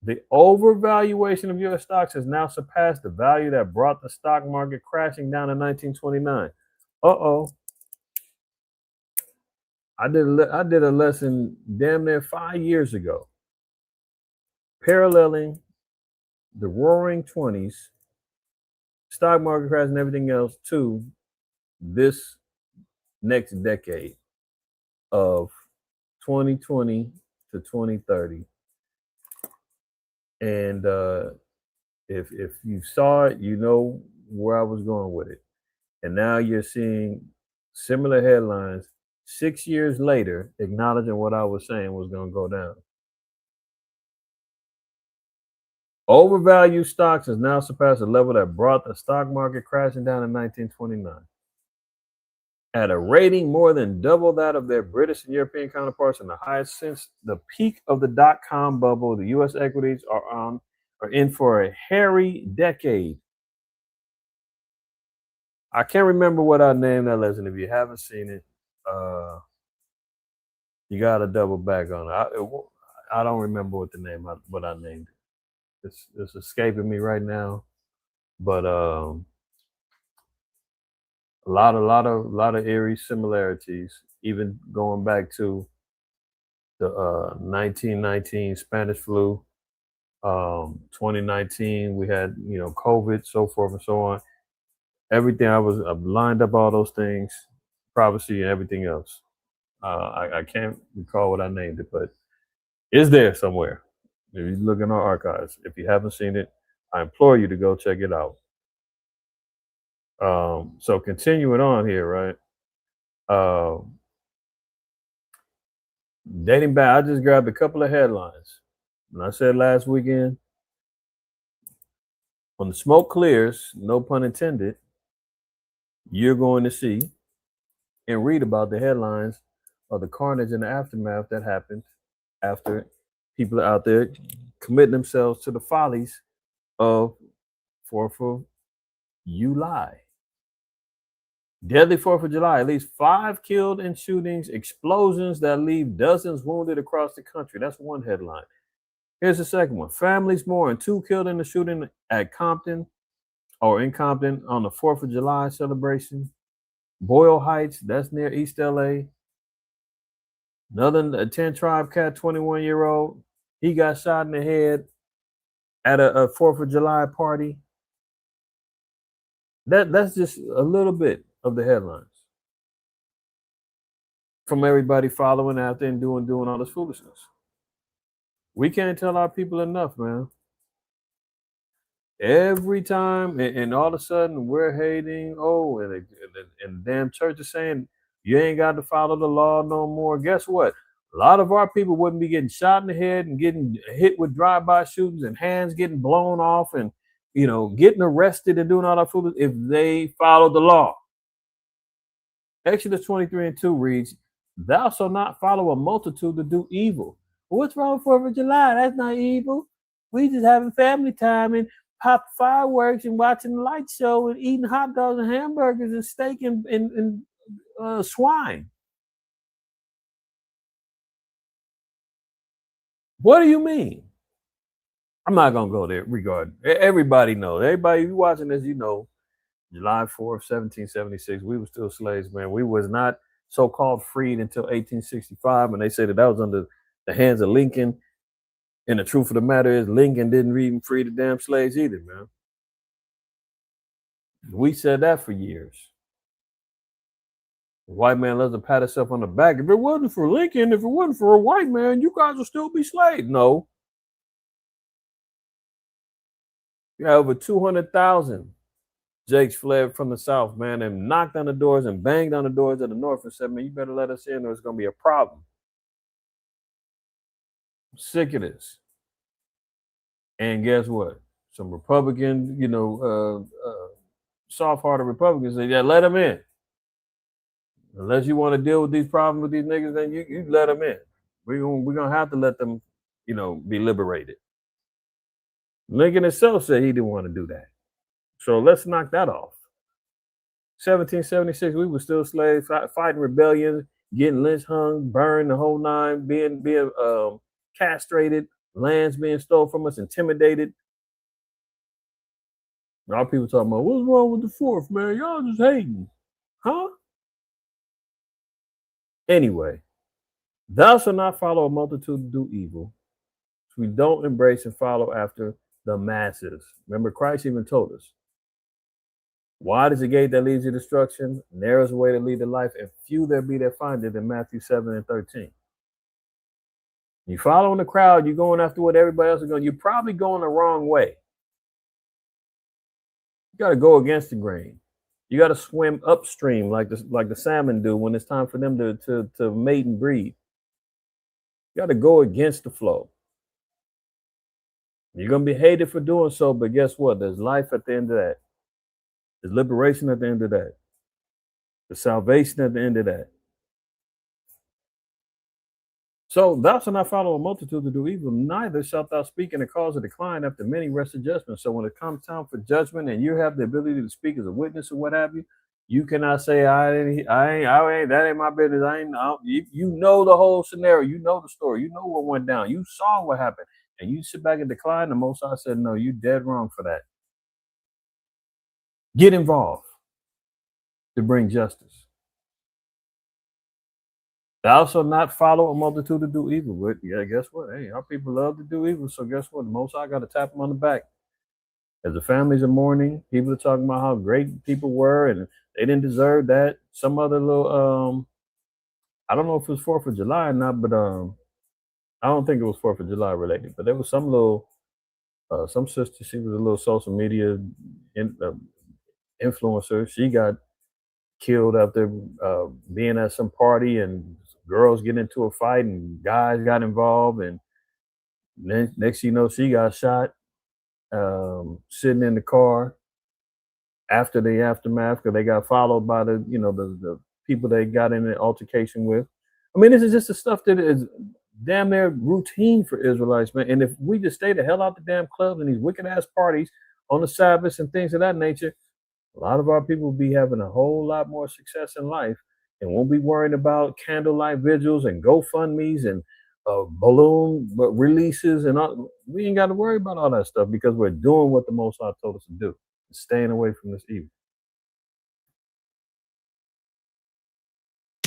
The overvaluation of U.S. stocks has now surpassed the value that brought the stock market crashing down in 1929. Uh-oh. I did a lesson damn near 5 years ago, paralleling the roaring 20s, stock market crash and everything else to this next decade of 2020 to 2030. And if you saw it, you know where I was going with it. And now you're seeing similar headlines 6 years later, acknowledging what I was saying was going to go down. Overvalued stocks has now surpassed a level that brought the stock market crashing down in 1929. At a rating more than double that of their British and European counterparts, and the highest since the peak of the dot-com bubble, the U.S. equities are in for a hairy decade. I can't remember what I named that lesson. If you haven't seen it, you got to double back on it. I don't remember what I named it. It's escaping me right now, but a lot of eerie similarities, even going back to the 1919 Spanish flu, 2019 we had COVID, so forth and so on. Everything I lined up all those things, prophecy and everything else. I can't recall what I named it, but it's there somewhere. If you look in our archives, if you haven't seen it, I implore you to go check it out. So continuing on here, right? Dating back, I just grabbed a couple of headlines. And I said last weekend, when the smoke clears, no pun intended, you're going to see and read about the headlines of the carnage and the aftermath that happened after people are out there committing themselves to the follies of 4th of July. Deadly 4th of July, at least 5 killed in shootings, explosions that leave dozens wounded across the country. That's one headline. Here's the second one. Families mourn 2 killed in the shooting at Compton in Compton on the 4th of July celebration. Boyle Heights, that's near East LA. Another 10 Tribe Cat, 21-year-old, he got shot in the head at a 4th of July party. That's just a little bit of the headlines from everybody following after and doing all this foolishness. We can't tell our people enough, man. Every time, and all of a sudden we're hating. Oh, and the damn church is saying you ain't got to follow the law no more. Guess what? A lot of our people wouldn't be getting shot in the head and getting hit with drive-by shootings and hands getting blown off and getting arrested and doing all that foolish if they followed the law. Exodus 23:2 reads, "Thou shalt not follow a multitude to do evil." What's wrong with 4th of July? That's not evil. We just having family time and pop fireworks and watching the light show and eating hot dogs and hamburgers and steak and swine. What do you mean? I'm not gonna go there. Everybody knows. Everybody you watching this, July 4th, 1776. We were still slaves, man. We was not so-called freed until 1865, and they say that was under the hands of Lincoln. And the truth of the matter is, Lincoln didn't even free the damn slaves either, man. We said that for years. The white man loves to pat himself on the back. If it wasn't for Lincoln, if it wasn't for a white man, you guys would still be slaves. No. You have over 200,000 Jakes fled from the South, man, and knocked on the doors and banged on the doors of the North and said, man, you better let us in or it's going to be a problem. I'm sick of this. And guess what? Some Republican, soft-hearted Republicans say, yeah, let them in. Unless you want to deal with these problems with these niggas, then you let them in. We're gonna have to let them, be liberated. Lincoln himself said he didn't want to do that. So let's knock that off. 1776, we were still slaves, fighting rebellions, getting lynch hung, burned, the whole nine, being castrated, lands being stolen from us, intimidated. A lot of people talking about what's wrong with the fourth, man? Y'all just hating, huh? Anyway, thou shalt not follow a multitude to do evil. We don't embrace and follow after the masses. Remember, Christ even told us, wide is the gate that leads to destruction, narrow is the way that leads to life, and few there be that find it in Matthew 7 and 13. You following the crowd, you're going after what everybody else is going, you're probably going the wrong way. You got to go against the grain. You got to swim upstream like the salmon do when it's time for them to mate and breed. You got to go against the flow. You're going to be hated for doing so, but guess what? There's life at the end of that. There's liberation at the end of that. There's salvation at the end of that. So thou shalt not follow a multitude to do evil, neither shalt thou speak in the cause of decline after many rested judgment. So when it comes time for judgment and you have the ability to speak as a witness or what have you, you cannot say, I ain't, that ain't my business. You know the whole scenario. You know the story. You know what went down. You saw what happened. And you sit back and decline. The Most High said, no, you dead wrong for that. Get involved to bring justice. Thou shalt not follow a multitude to do evil. But yeah, guess what? Hey, our people love to do evil. So guess what? The Most High got to tap them on the back. As the families are mourning, people are talking about how great people were and they didn't deserve that. Some other little, I don't know if it was 4th of July or not, but I don't think it was 4th of July related. But there was some little, some sister, she was a little social media influencer. She got killed after being at some party and girls get into a fight and guys got involved, and then next you know she got shot sitting in the car after the aftermath because they got followed by the people they got in an altercation with. I mean, this is just the stuff that is damn near routine for Israelites, man. And if we just stay the hell out the damn clubs and these wicked ass parties on the Sabbath and things of that nature, a lot of our people will be having a whole lot more success in life and won't be worrying about candlelight vigils and GoFundMe's and balloon releases and all. We ain't got to worry about all that stuff because we're doing what the Most High told us to do, staying away from this evil.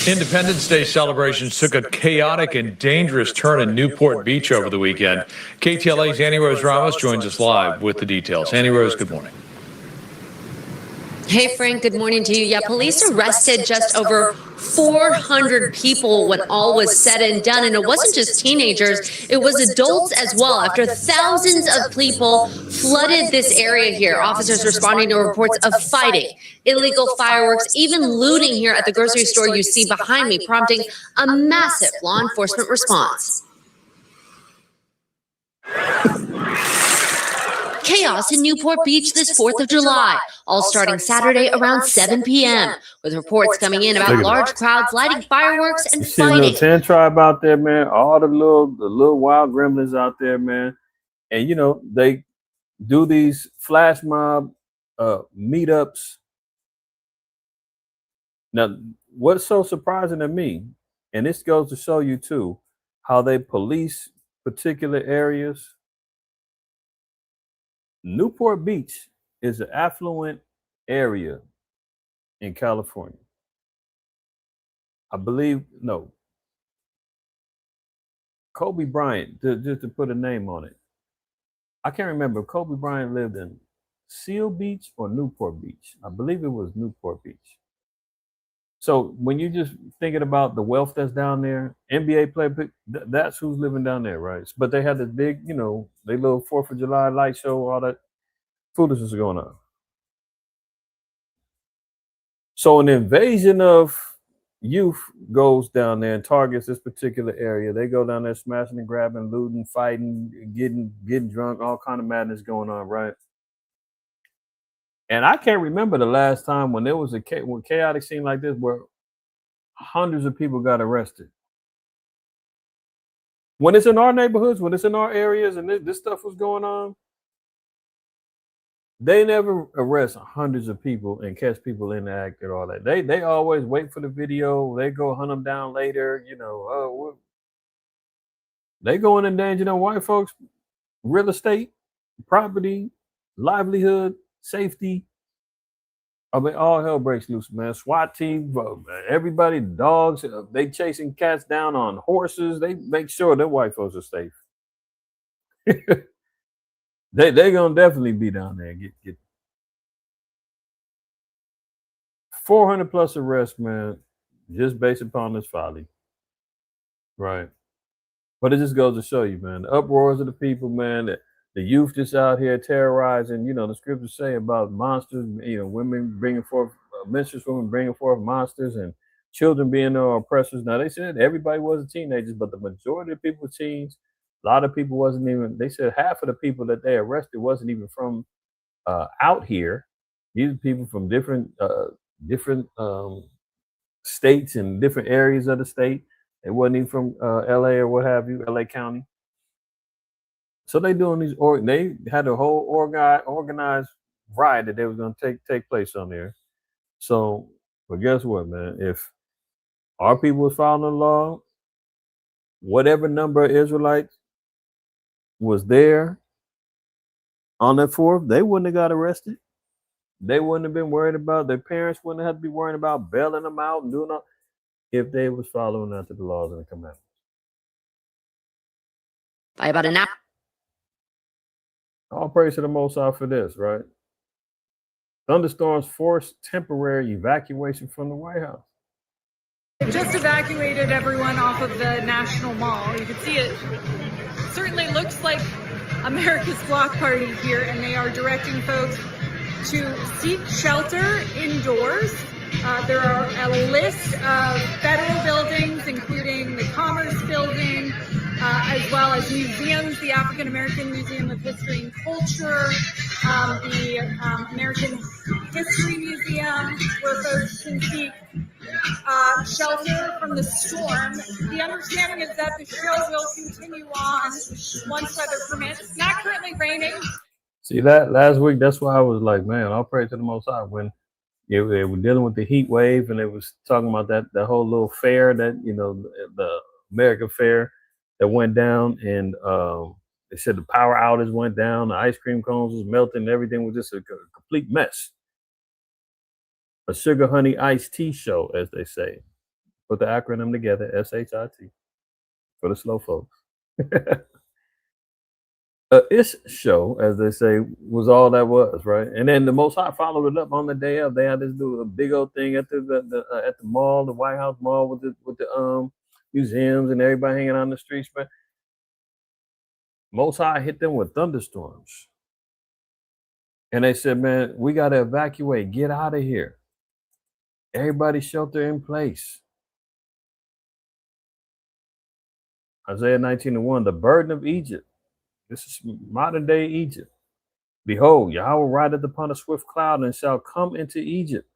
Independence Day celebrations took a chaotic and dangerous turn in Newport Beach over the weekend. KTLA's Annie Rose Ramos joins us live with the details. Annie Rose, good morning. Hey, Frank, good morning to you. Yeah, police arrested just over 400 people when all was said and done. And it wasn't just teenagers, it was adults as well. After thousands of people flooded this area here, officers responding to reports of fighting, illegal fireworks, even looting here at the grocery store you see behind me, prompting a massive law enforcement response. Chaos in Newport Beach this 4th of July, all starting Saturday around 7 p.m., with reports coming in about large crowds lighting fireworks and fighting. Little 10 tribe out there, man. All the little wild gremlins out there, man. And, they do these flash mob meetups. Now, what's so surprising to me, and this goes to show you, too, how they police particular areas. Newport Beach is an affluent area in California. I believe, no. Kobe Bryant, just to put a name on it. I can't remember if Kobe Bryant lived in Seal Beach or Newport Beach. I believe it was Newport Beach. So when you're just thinking about the wealth that's down there, NBA player, that's who's living down there, right? But they had this big, they little 4th of July light show, all that foolishness going on. So an invasion of youth goes down there and targets this particular area. They go down there smashing and grabbing, looting, fighting, getting drunk, all kind of madness going on, right? And I can't remember the last time when there was a chaotic scene like this where hundreds of people got arrested. When it's in our neighborhoods, when it's in our areas, and this stuff was going on, they never arrest hundreds of people and catch people in the act and all that. They always wait for the video. They go hunt them down later. They go and endanger them white folks, real estate, property, livelihood, safety. I mean, all hell breaks loose, man. SWAT team, everybody, dogs, they chasing cats down on horses. They make sure that white folks are safe. They gonna definitely be down there. Get 400 plus arrests, man, just based upon this folly. Right. But it just goes to show you, man, the uproars of the people, man, the youth just out here terrorizing. The scriptures say about monsters, women bringing forth, menstruous women bringing forth monsters, and children being their oppressors. Now, they said everybody wasn't teenagers, but the majority of people were teens. A lot of people wasn't even, they said half of the people that they arrested wasn't even from out here. These are people from different states and different areas of the state. It wasn't even from LA or what have you, LA County. So they doing these, they had a whole organized riot that they was going to take place on there. So, but guess what, man? If our people was following the law, whatever number of Israelites was there on that 4th, they wouldn't have got arrested. They wouldn't have been worried about, their parents wouldn't have to be worrying about bailing them out and doing all, if they was following after the laws and the commandments. By about an hour. All praise to the Most High for this, right? Thunderstorms forced temporary evacuation from the White House. They've just evacuated everyone off of the National Mall. You can see it certainly looks like America's block party here, and they are directing folks to seek shelter indoors. There are a list of federal buildings, including the Commerce Building, as well as museums, the African American Museum of History and Culture, the American History Museum, where folks can seek shelter from the storm. The understanding is that the show will continue on once weather permits. It's not currently raining. See, that last week, that's why I was like, man, all praise to the Most High. When they were dealing with the heat wave, and they was talking about that whole little fair that, the American Fair that went down, and they said the power outage went down, the ice cream cones was melting, everything was just a complete mess. A sugar honey iced tea show, as they say. Put the acronym together, SHIT, for the slow folks. Ish show, as they say, was all that was, right? And then the Most High followed it up on the day of. They had this do a big old thing at the mall, the White House Mall, with the museums and everybody hanging out on the streets, man. Most High hit them with thunderstorms, and they said, "Man, we got to evacuate. Get out of here. Everybody shelter in place." Isaiah 19:1, the burden of Egypt. This is modern day Egypt. Behold, Yahweh rideth upon a swift cloud and shall come into Egypt,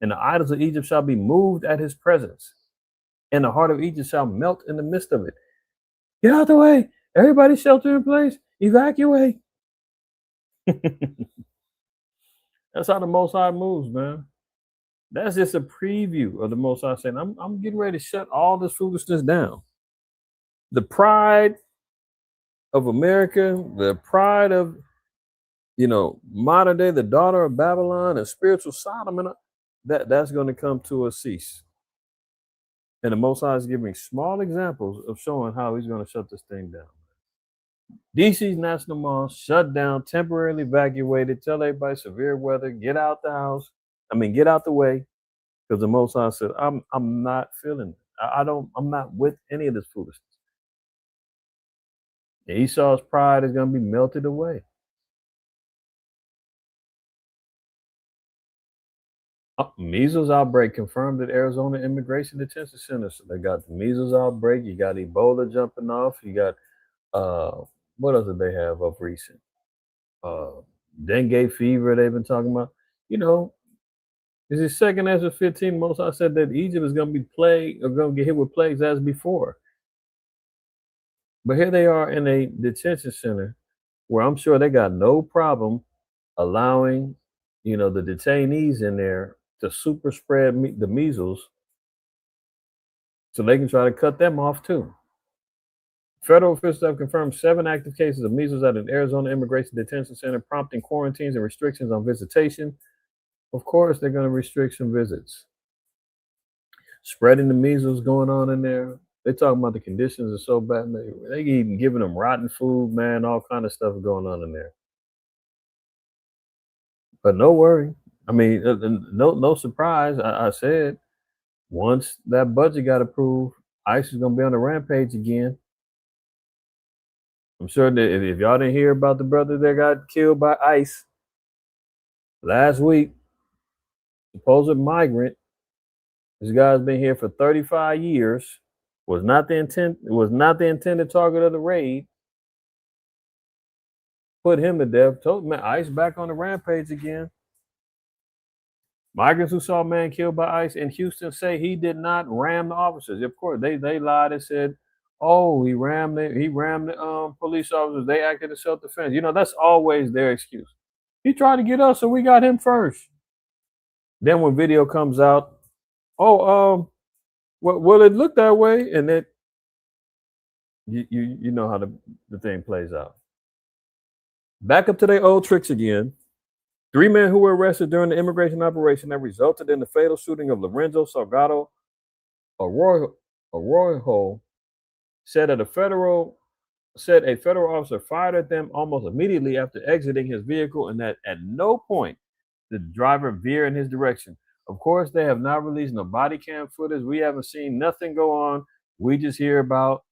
and the idols of Egypt shall be moved at his presence, and the heart of Egypt shall melt in the midst of it. Get out the way. Everybody shelter in place. Evacuate. That's how the Most High moves, man. That's just a preview of the Most High saying, I'm getting ready to shut all this foolishness down. The pride of America, the pride of, modern day, the daughter of Babylon and spiritual Sodom, and that's going to come to a cease. And the Most High is giving small examples of showing how he's going to shut this thing down. DC's National Mall shut down, temporarily evacuated, tell everybody severe weather, get out the house. Get out the way. Because the Most High said, I'm not feeling it. I'm not with any of this foolishness. And Esau's pride is going to be melted away. Measles outbreak confirmed at Arizona Immigration Detention Center. So they got the measles outbreak. You got Ebola jumping off. You got, what else did they have up recent? Dengue fever they've been talking about. This is second Ezra 15. Most I said that Egypt is going to be plagued or going to get hit with plagues as before. But here they are in a detention center where I'm sure they got no problem allowing, the detainees in there to super spread the measles so they can try to cut them off too. Federal officials have confirmed 7 active cases of measles at an Arizona immigration detention center, prompting quarantines and restrictions on visitation. Of course, they're going to restrict some visits. Spreading the measles going on in there. They're talking about the conditions are so bad. They even giving them rotten food, man, all kind of stuff going on in there. But no worry. I mean, no surprise. I said once that budget got approved, ICE is going to be on a rampage again. I'm sure that if y'all didn't hear about the brother that got killed by ICE last week, supposed migrant, this guy's been here for 35 years, was not the intended target of the raid, put him to death, told man, ICE back on the rampage again. Migrants who saw a man killed by ICE in Houston say he did not ram the officers. Of course, they lied and said, oh, he rammed the police officers. They acted in self-defense. That's always their excuse. He tried to get us, so we got him first. Then when video comes out, well, it looked that way, and then you know how the thing plays out. Back up to their old tricks again. 3 men who were arrested during the immigration operation that resulted in the fatal shooting of Lorenzo Salgado Arroyo said a federal officer fired at them almost immediately after exiting his vehicle, and that at no point did the driver veer in his direction. Of course, they have not released no body cam footage. We haven't seen nothing go on. We just hear about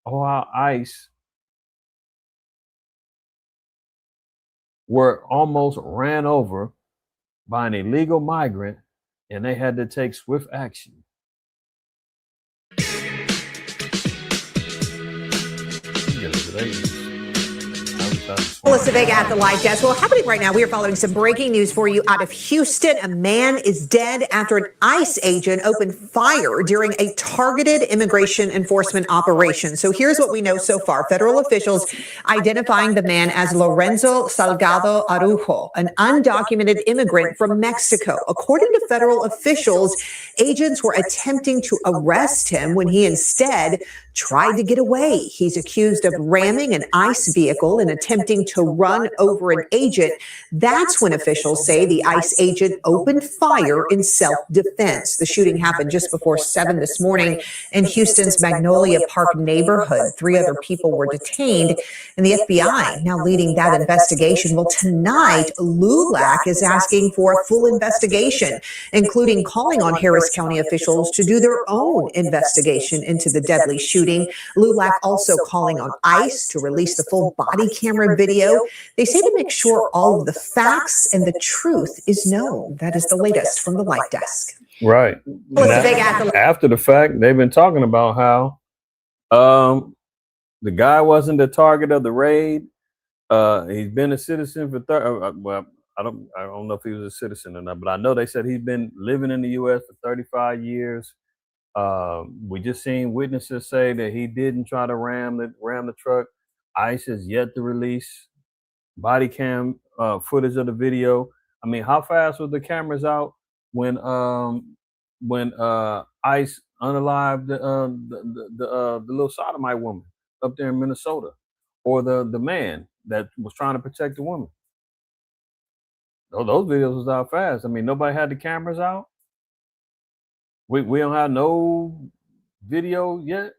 how ICE were almost ran over by an illegal migrant, and they had to take swift action. Melissa Vega at the live desk. Well, happening right now, we are following some breaking news for you out of Houston. A man is dead after an ICE agent opened fire during a targeted immigration enforcement operation. So here's what we know so far. Federal officials identifying the man as Lorenzo Salgado Araujo, an undocumented immigrant from Mexico. According to federal officials, agents were attempting to arrest him when he instead tried to get away. He's accused of ramming an ICE vehicle and attempting to run over an agent. That's when officials say the ICE agent opened fire in self-defense. The shooting happened just before 7 this morning in Houston's Magnolia Park neighborhood. 3 other people were detained, and the FBI now leading that investigation. Well, tonight, LULAC is asking for a full investigation, including calling on Harris County officials to do their own investigation into the deadly shooting. LULAC also calling on ICE to release the full body camera video. They say to make sure all of the facts and the truth is known. That is the latest from the Light Desk. Right. After the fact, they've been talking about how the guy wasn't the target of the raid. He's been a citizen for well, I don't know if he was a citizen or not, but I know they said he's been living in the U.S. for 35 years. We just seen witnesses say that he didn't try to ram the truck. ICE has yet to release body cam footage of the video. I mean, how fast were the cameras out when ICE unalived the little sodomite woman up there in Minnesota, or the man that was trying to protect the woman? Those videos was out fast. I mean, nobody had the cameras out. We don't have no video yet.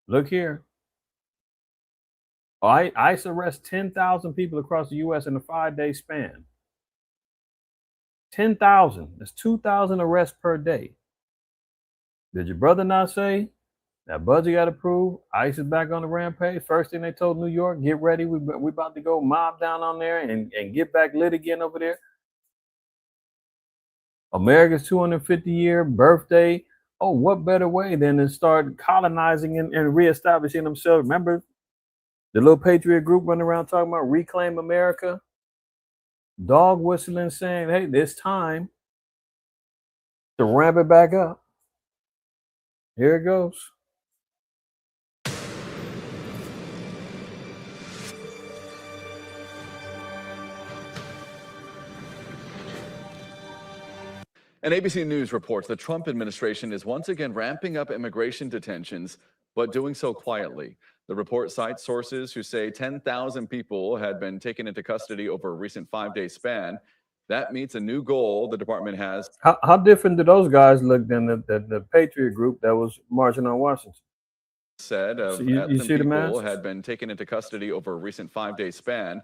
Look here. ICE arrests 10,000 people across the U.S. in a 5-day span. 10,000. That's 2,000 arrests per day. Did your brother not say that budget got approved? ICE is back on the rampage. First thing they told New York, get ready. We about to go mob down on there and get back lit again over there. America's 250-year birthday. Oh, what better way than to start colonizing and reestablishing themselves? Remember the little patriot group running around talking about reclaim America? dog whistling, saying, hey, it's time to ramp it back up. Here it goes. And ABC News reports the Trump administration is once again ramping up immigration detentions, but doing so quietly. The report cites sources who say 10,000 people had been taken into custody over a recent 5-day span. That meets a new goal the department has. How different do those guys look than the Patriot group that was marching on Washington? Said of So you see the people masks? had been taken into custody over a recent 5-day span.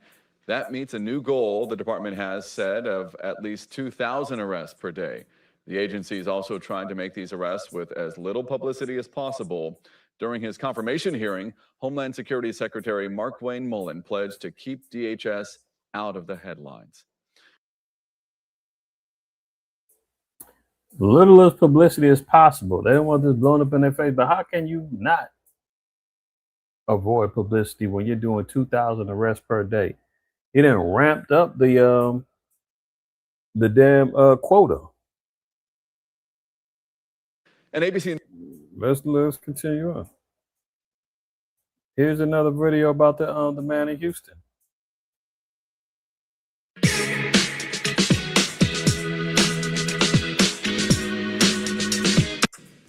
That meets a new goal the department has said of at least 2,000 arrests per day. The agency is also trying to make these arrests with as little publicity as possible. During his confirmation hearing, Homeland Security Secretary Markwayne Mullin pledged to keep DHS out of the headlines. Little as publicity as possible. They don't want this blown up in their face, but how can you not avoid publicity when you're doing 2,000 arrests per day? It done ramped up the damn quota. And ABC. Let's continue on. Here's another video about the man in Houston.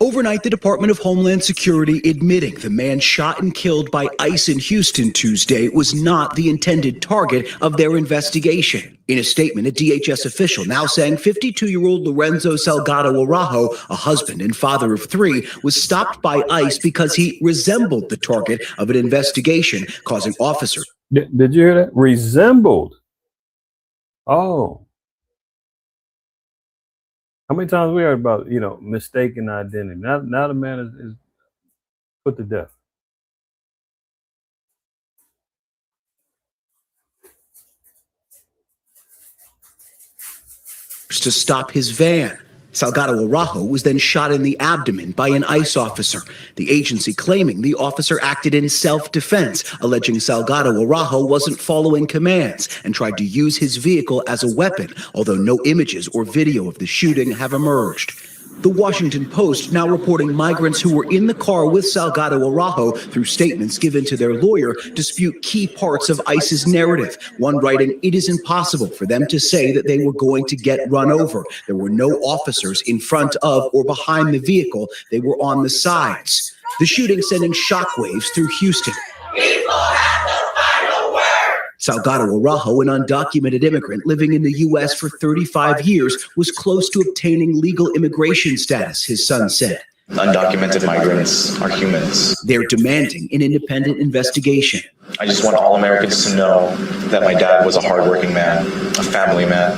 Overnight, the Department of Homeland Security admitting the man shot and killed by ICE in Houston Tuesday was not the intended target of their investigation. In a statement, a DHS official now saying 52-year-old Lorenzo Salgado Araujo, a husband and father of 3, was stopped by ICE because he resembled the target of an investigation, causing officers. Did you hear that? Resembled. Oh. How many times we heard about, mistaken identity? Now the man is put to death. To stop his van. Salgado Araujo was then shot in the abdomen by an ICE officer, the agency claiming the officer acted in self-defense, alleging Salgado Araujo wasn't following commands and tried to use his vehicle as a weapon, although no images or video of the shooting have emerged. The Washington Post now reporting migrants who were in the car with Salgado Araujo, through statements given to their lawyer, dispute key parts of ICE's narrative. One writing, it is impossible for them to say that they were going to get run over. There were no officers in front of or behind the vehicle. They were on the sides. The shooting sending shockwaves through Houston. People have the final word. Salgado Araujo, an undocumented immigrant living in the U.S. for 35 years, was close to obtaining legal immigration status, his son said. Undocumented migrants are humans. They're demanding an independent investigation. I just want all Americans to know that my dad was a hardworking man, a family man,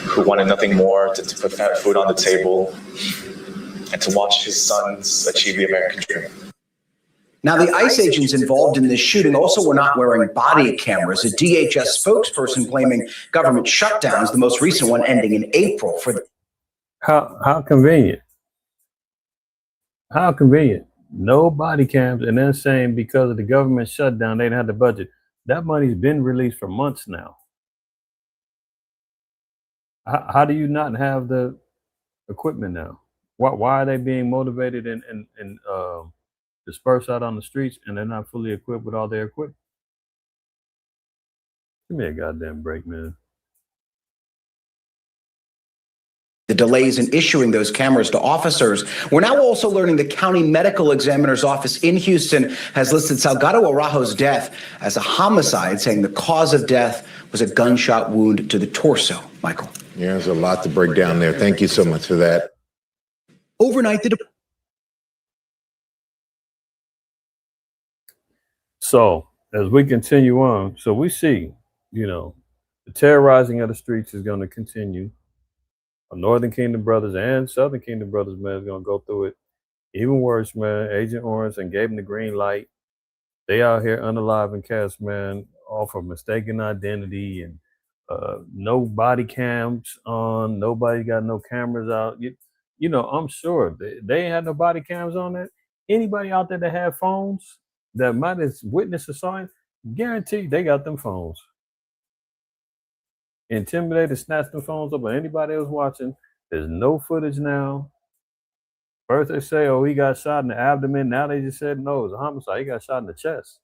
who wanted nothing more to put food on the table and to watch his sons achieve the American dream. Now, the ICE agents involved in this shooting also were not wearing body cameras. A DHS spokesperson blaming government shutdowns, the most recent one ending in April for the. How convenient. How convenient. No body cams, and then saying because of the government shutdown, they didn't have the budget. That money's been released for months now. How do you not have the equipment now? Why are they being motivated and dispersed out on the streets, and they're not fully equipped with all their equipment? Give me a goddamn break, man. The delays in issuing those cameras to officers. We're now also learning the county medical examiner's office in Houston has listed Salgado Araujo's death as a homicide, saying the cause of death was a gunshot wound to the torso. Michael. Yeah, there's a lot to break down there. Thank you so much for that. Overnight, So as we continue on, so we see, the terrorizing of the streets is going to continue. Northern Kingdom brothers and Southern Kingdom brothers, man, is going to go through it even worse, man. Agent Orange and gave them the green light. They out here unalive and cast, man, off of mistaken identity and no body cams on. Nobody got no cameras out. I'm sure they ain't had no body cams on that. Anybody out there that had phones that might have witnessed a sign, guarantee they got them phones. intimidated, snatched the phones up on anybody else watching. There's no footage now. First they say, oh, he got shot in the abdomen. Now they just said, no, it's a homicide. He got shot in the chest.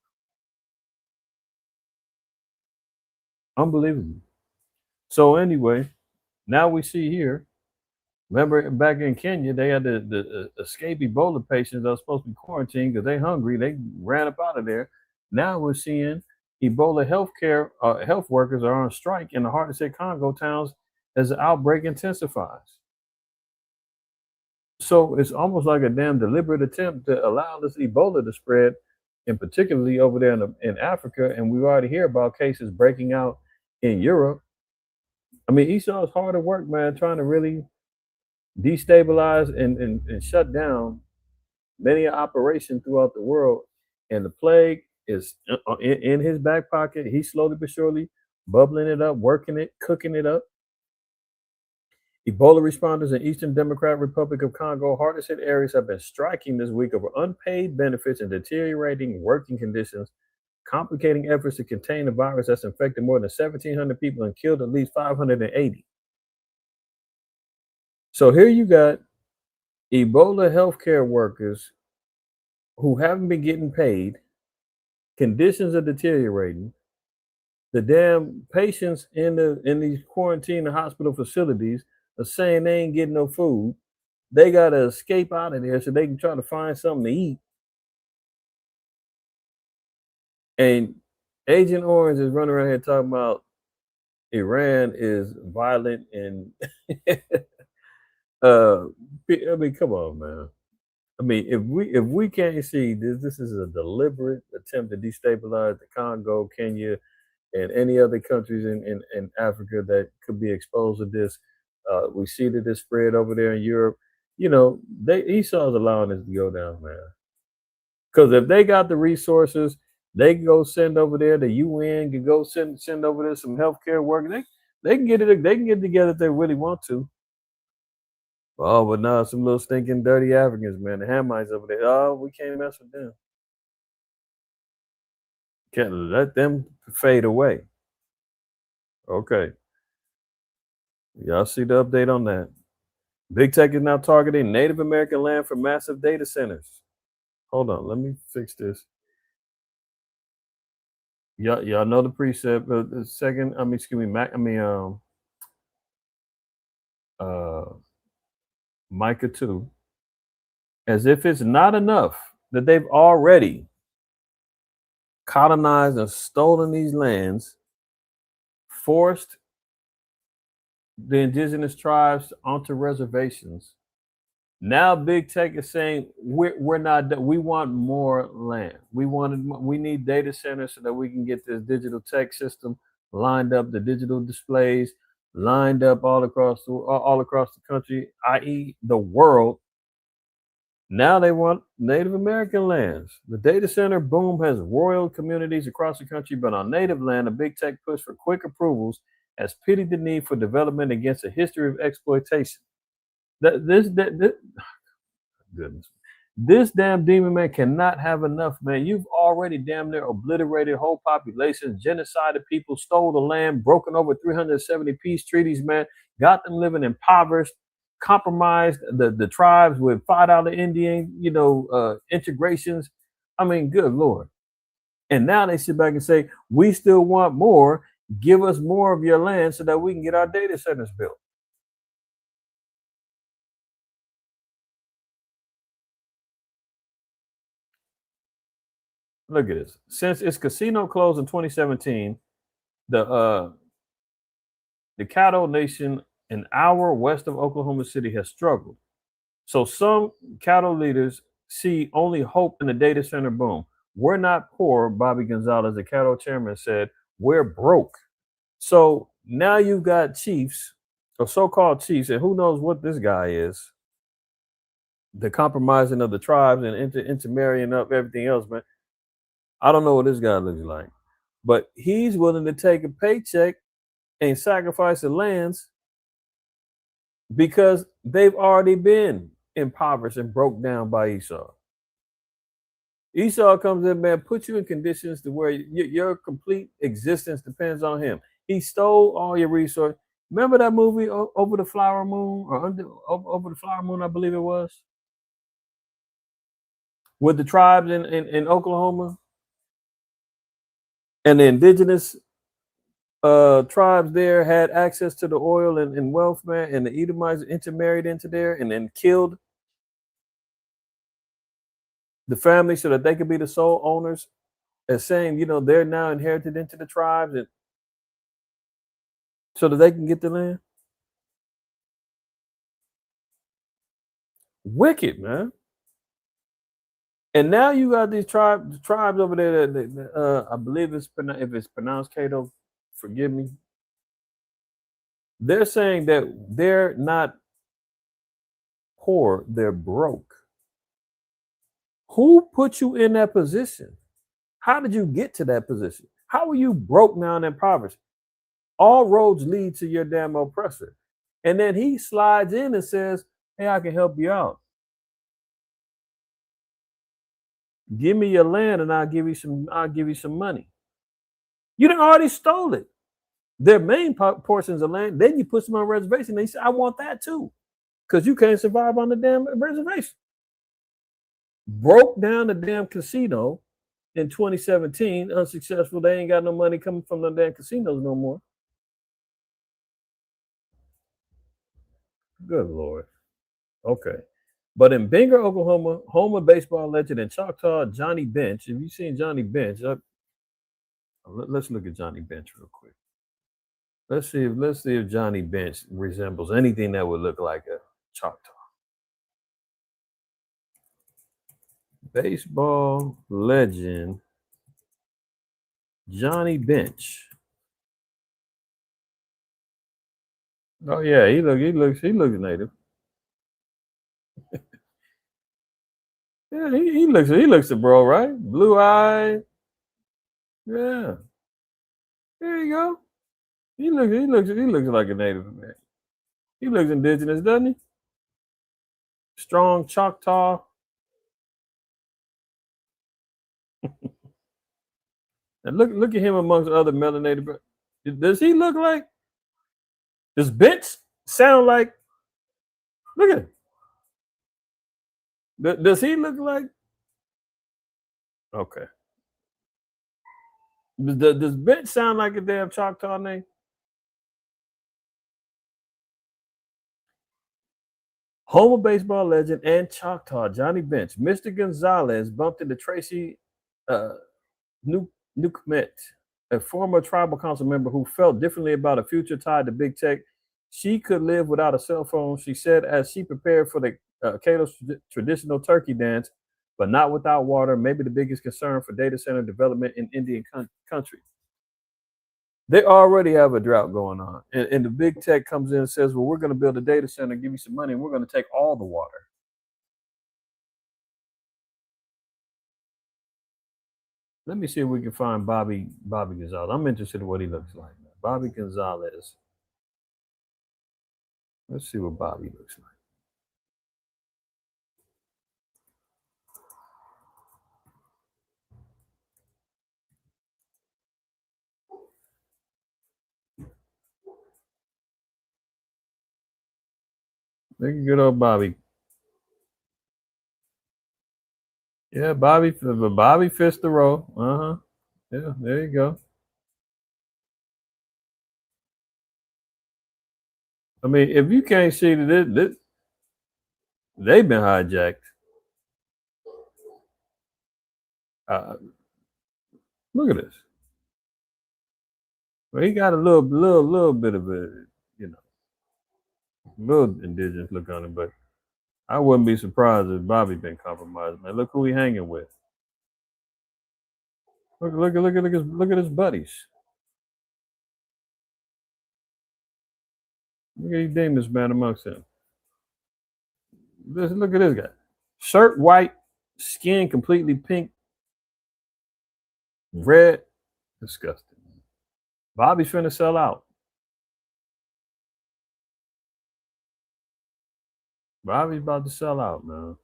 Unbelievable. So anyway, now we see here, remember back in Kenya, they had the escape Ebola patients that were supposed to be quarantined because they're hungry. They ran up out of there. Now we're seeing Ebola health workers are on strike in the hardest hit Congo towns as the outbreak intensifies. So it's almost like a damn deliberate attempt to allow this Ebola to spread, and particularly over there in Africa. And we already hear about cases breaking out in Europe. I mean, Esau's hard at work, man, trying to really destabilize and shut down many operations throughout the world. And the plague is in his back pocket. He's slowly but surely bubbling it up, working it, cooking it up. Ebola responders in Eastern Democratic Republic of Congo, hardest hit areas, have been striking this week over unpaid benefits and deteriorating working conditions, complicating efforts to contain the virus that's infected more than 1,700 people and killed at least 580. So here you got Ebola healthcare workers who haven't been getting paid, conditions are deteriorating, the damn patients in these quarantine and hospital facilities are saying they ain't getting no food. They got to escape out of there so they can try to find something to eat. And Agent Orange is running around here talking about Iran is violent and I mean, come on, man. I mean, if we can't see this is a deliberate attempt to destabilize the Congo, Kenya, and any other countries in Africa that could be exposed to this. We see that this spread over there in Europe. You know, Esau's allowing this to go down, man. Because if they got the resources, they can go send over there. The UN can go send over there some healthcare workers. They can get it. They can get together if they really want to. Oh, but now some little stinking dirty Africans, man. The Hamites over there. Oh, we can't mess with them. Can't let them fade away. Okay. Y'all see the update on that. Big Tech is now targeting Native American land for massive data centers. Hold on, let me fix this. Y'all know the precept. The second, Micah 2. As if it's not enough that they've already colonized and stolen these lands, forced the indigenous tribes onto reservations. Now Big Tech is saying we're not. We want more land. We need data centers so that we can get this digital tech system lined up, the digital displays lined up all across the country, i.e., the world. Now they want Native American lands. The data center boom has roiled communities across the country, but on Native land, a Big Tech push for quick approvals has pitied the need for development against a history of exploitation. Goodness. This damn demon man cannot have enough, man. You've already damn near obliterated whole populations, genocided people, stole the land, broken over 370 peace treaties, man, got them living impoverished, compromised the tribes with $5 Indian, integrations. I mean, good Lord. And now they sit back and say, we still want more. Give us more of your land so that we can get our data centers built. Look at this. Since its casino closed in 2017, the Caddo Nation, an hour west of Oklahoma City, has struggled. So some Caddo leaders see only hope in the data center boom. We're not poor, Bobby Gonzalez, the Caddo chairman, said. We're broke. So now you've got chiefs, or so-called chiefs, and who knows what this guy is. The compromising of the tribes and intermarrying up everything else, man. I don't know what this guy looks like, but he's willing to take a paycheck and sacrifice the lands because they've already been impoverished and broke down by Esau. Esau comes in, man, puts you in conditions to where your complete existence depends on him. He stole all your resources. Remember that movie Over the Flower Moon or Over the Flower Moon, I believe it was, with the tribes in Oklahoma and the indigenous tribes there had access to the oil and wealth, man, and the Edomites intermarried into there and then killed the family so that they could be the sole owners, as saying, they're now inherited into the tribes and so that they can get the land. Wicked, man. And now you got these tribes over there that I believe if it's pronounced Cato, forgive me. They're saying that they're not poor, they're broke. Who put you in that position? How did you get to that position? How are you broke now and impoverished? All roads lead to your damn oppressor. And then he slides in and says, hey, I can help you out. Give me your land and I'll give you some money. You done already stole it. Their main portions of land. Then you put them on a reservation. They say, I want that too. Because you can't survive on the damn reservation. Broke down the damn casino in 2017, unsuccessful. They ain't got no money coming from the damn casinos no more. Good Lord. Okay. But in Binger, Oklahoma, Homer baseball legend and Choctaw Johnny Bench. Have you seen Johnny Bench? Let's look at Johnny Bench real quick. Let's see if Johnny Bench resembles anything that would look like a Choctaw. Baseball legend Johnny Bench. Oh yeah, he looks native. Yeah, he looks a bro, right? Blue eye. Yeah. There you go. He looks like a native man. He looks indigenous, doesn't he? Strong Choctaw. And look at him amongst other melanated. Does he look like? Does Bench sound like? Look at him. Does he look like? Okay. Does Bench sound like a damn Choctaw name? Homer baseball legend and Choctaw Johnny Bench, Mr. Gonzalez bumped into Tracy Nukmet, a former tribal council member who felt differently about a future tied to big tech. She could live without a cell phone, she said, as she prepared for the Cato's traditional turkey dance, but not without water, maybe the biggest concern for data center development in Indian country. They already have a drought going on. And the big tech comes in and says, well, we're going to build a data center, give you some money, and we're going to take all the water. Let me see if we can find Bobby Gonzalez. I'm interested in what he looks like. Bobby Gonzalez. Let's see what Bobby looks like. Look at good old Bobby. Yeah, Bobby fits the role. Yeah, there you go. I mean, if you can't see that they've been hijacked. Look at this. Well, he got a little bit of a, little indigenous look on him, but I wouldn't be surprised if Bobby been compromised, man. Look who he hanging with. Look at his buddies. Look at these demons, man, amongst them. Look at this guy. Shirt white, skin completely pink, red. Disgusting. Bobby's finna sell out. Bobby's about to sell out, man.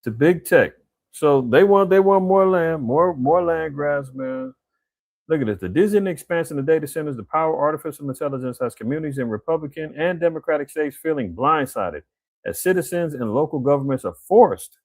To big tech. So they want more land, more land grabs, man. Look at this. The dizzying expansion of data centers, the power of artificial intelligence has communities in Republican and Democratic states feeling blindsided as citizens and local governments are forced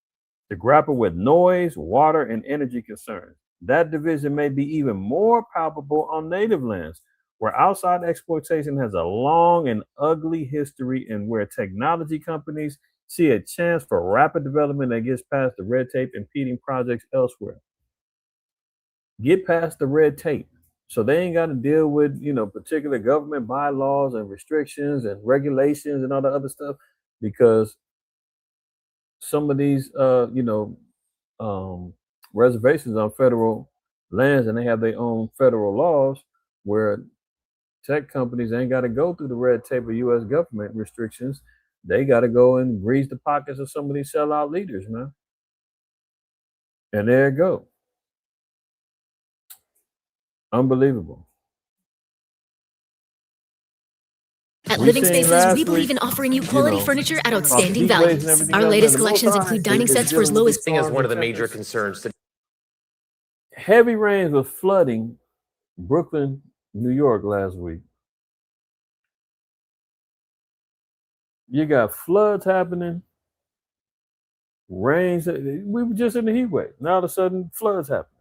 to grapple with noise, water, and energy concerns. That division may be even more palpable on native lands, where outside exploitation has a long and ugly history and where technology companies see a chance for rapid development that gets past the red tape impeding projects elsewhere. Get past the red tape. So they ain't got to deal with, particular government bylaws and restrictions and regulations and all the other stuff, because some of these, reservations on federal lands, and they have their own federal laws where tech companies ain't got to go through the red tape of U.S. government restrictions. They got to go and grease the pockets of some of these sellout leaders, man. And there you go. Unbelievable. At Living Spaces, we believe in offering you quality furniture at outstanding values. Our latest collections include dining sets for as low as... Is one of the major concerns today. Heavy rains was flooding Brooklyn, New York last week. You got floods happening, rains. We were just in the heat wave. Now all of a sudden, floods happen.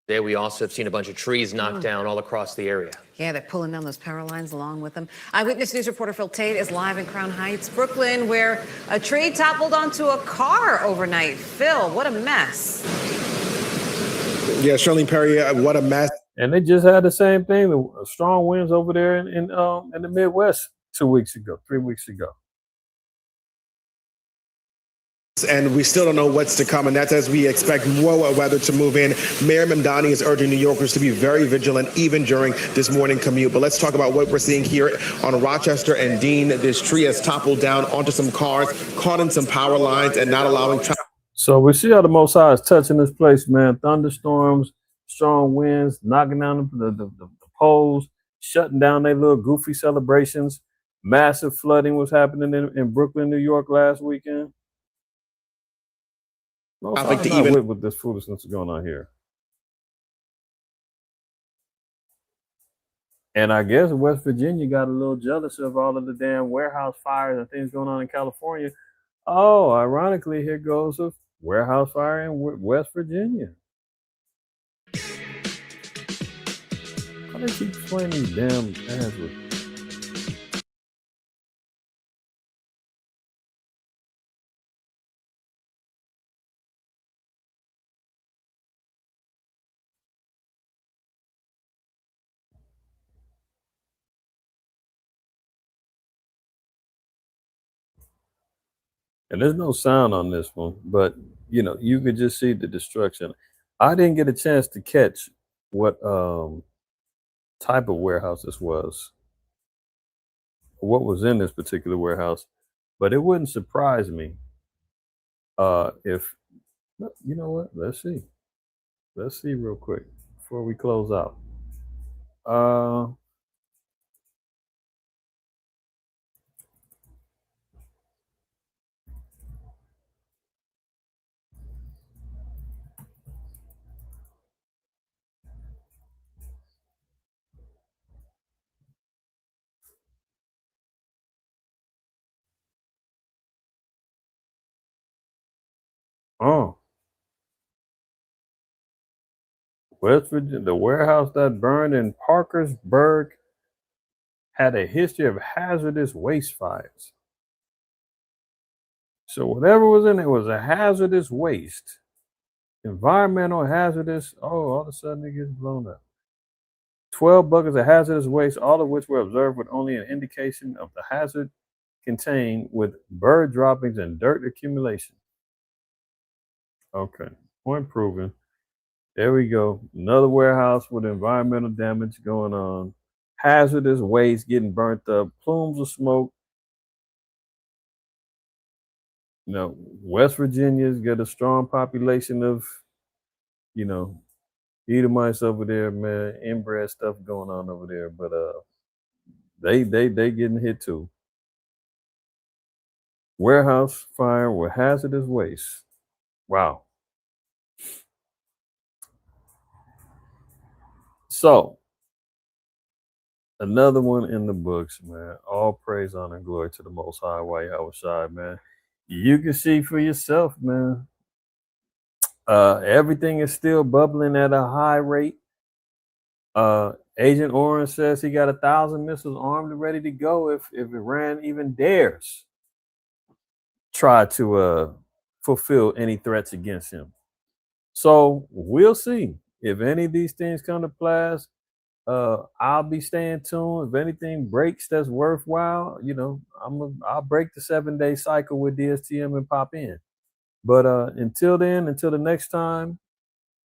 Today, we also have seen a bunch of trees knocked down all across the area. Yeah, they're pulling down those power lines along with them. Eyewitness News reporter Phil Tate is live in Crown Heights, Brooklyn, where a tree toppled onto a car overnight. Phil, what a mess. Yeah, Shirley Perry, what a mess. And they just had the same thing, the strong winds over there in the Midwest 3 weeks ago. And we still don't know what's to come, and that's as we expect more weather to move in. Mayor Mamdani is urging New Yorkers to be very vigilant even during this morning commute. But let's talk about what we're seeing here on Rochester and Dean. This tree has toppled down onto some cars, caught in some power lines, and not allowing traffic. So we see how the Most High is touching this place, man. Thunderstorms, strong winds, knocking down the poles, shutting down their little goofy celebrations. Massive flooding was happening in Brooklyn, New York last weekend. No, I think even with this foolishness going on here. And I guess West Virginia got a little jealous of all of the damn warehouse fires and things going on in California. Oh, ironically, here goes a warehouse fire in West Virginia. How do they keep playing these damn ads with? And there's no sound on this one, but you could just see the destruction. I didn't get a chance to catch what type of warehouse this was, what was in this particular warehouse, but it wouldn't surprise me if, you know what, let's see real quick before we close out. West Virginia, the warehouse that burned in Parkersburg had a history of hazardous waste fires. So whatever was in it was a hazardous waste. Environmental hazardous. Oh, all of a sudden it gets blown up. 12 buckets of hazardous waste, all of which were observed with only an indication of the hazard contained with bird droppings and dirt accumulation. Okay, point proven. There we go. Another warehouse with environmental damage going on. Hazardous waste getting burnt up. Plumes of smoke. West Virginia's got a strong population of, Edomites over there, man. Inbred stuff going on over there. But they getting hit too. Warehouse fire with hazardous waste. Wow. So, another one in the books, man. All praise, honor, and glory to the Most High, while you're outside, man. You can see for yourself, man. Everything is still bubbling at a high rate. Agent Orange says he got 1,000 missiles armed and ready to go if Iran even dares try to fulfill any threats against him. So we'll see if any of these things come to pass. I'll be staying tuned. If anything breaks that's worthwhile, I'll break the 7-day cycle with DSTM and pop in. But until then, until the next time,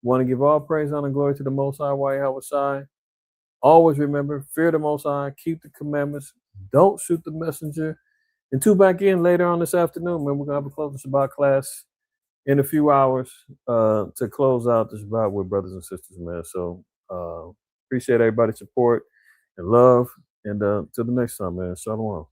want to give all praise, honor, and glory to the Most High, Yahweh Shai. Always remember, fear the Most High, keep the commandments, don't shoot the messenger. And tune back in later on this afternoon, man. We're going to have a closing Shabbat class in a few hours to close out the Shabbat with brothers and sisters, man. So appreciate everybody's support and love. And till the next time, man. Shalom.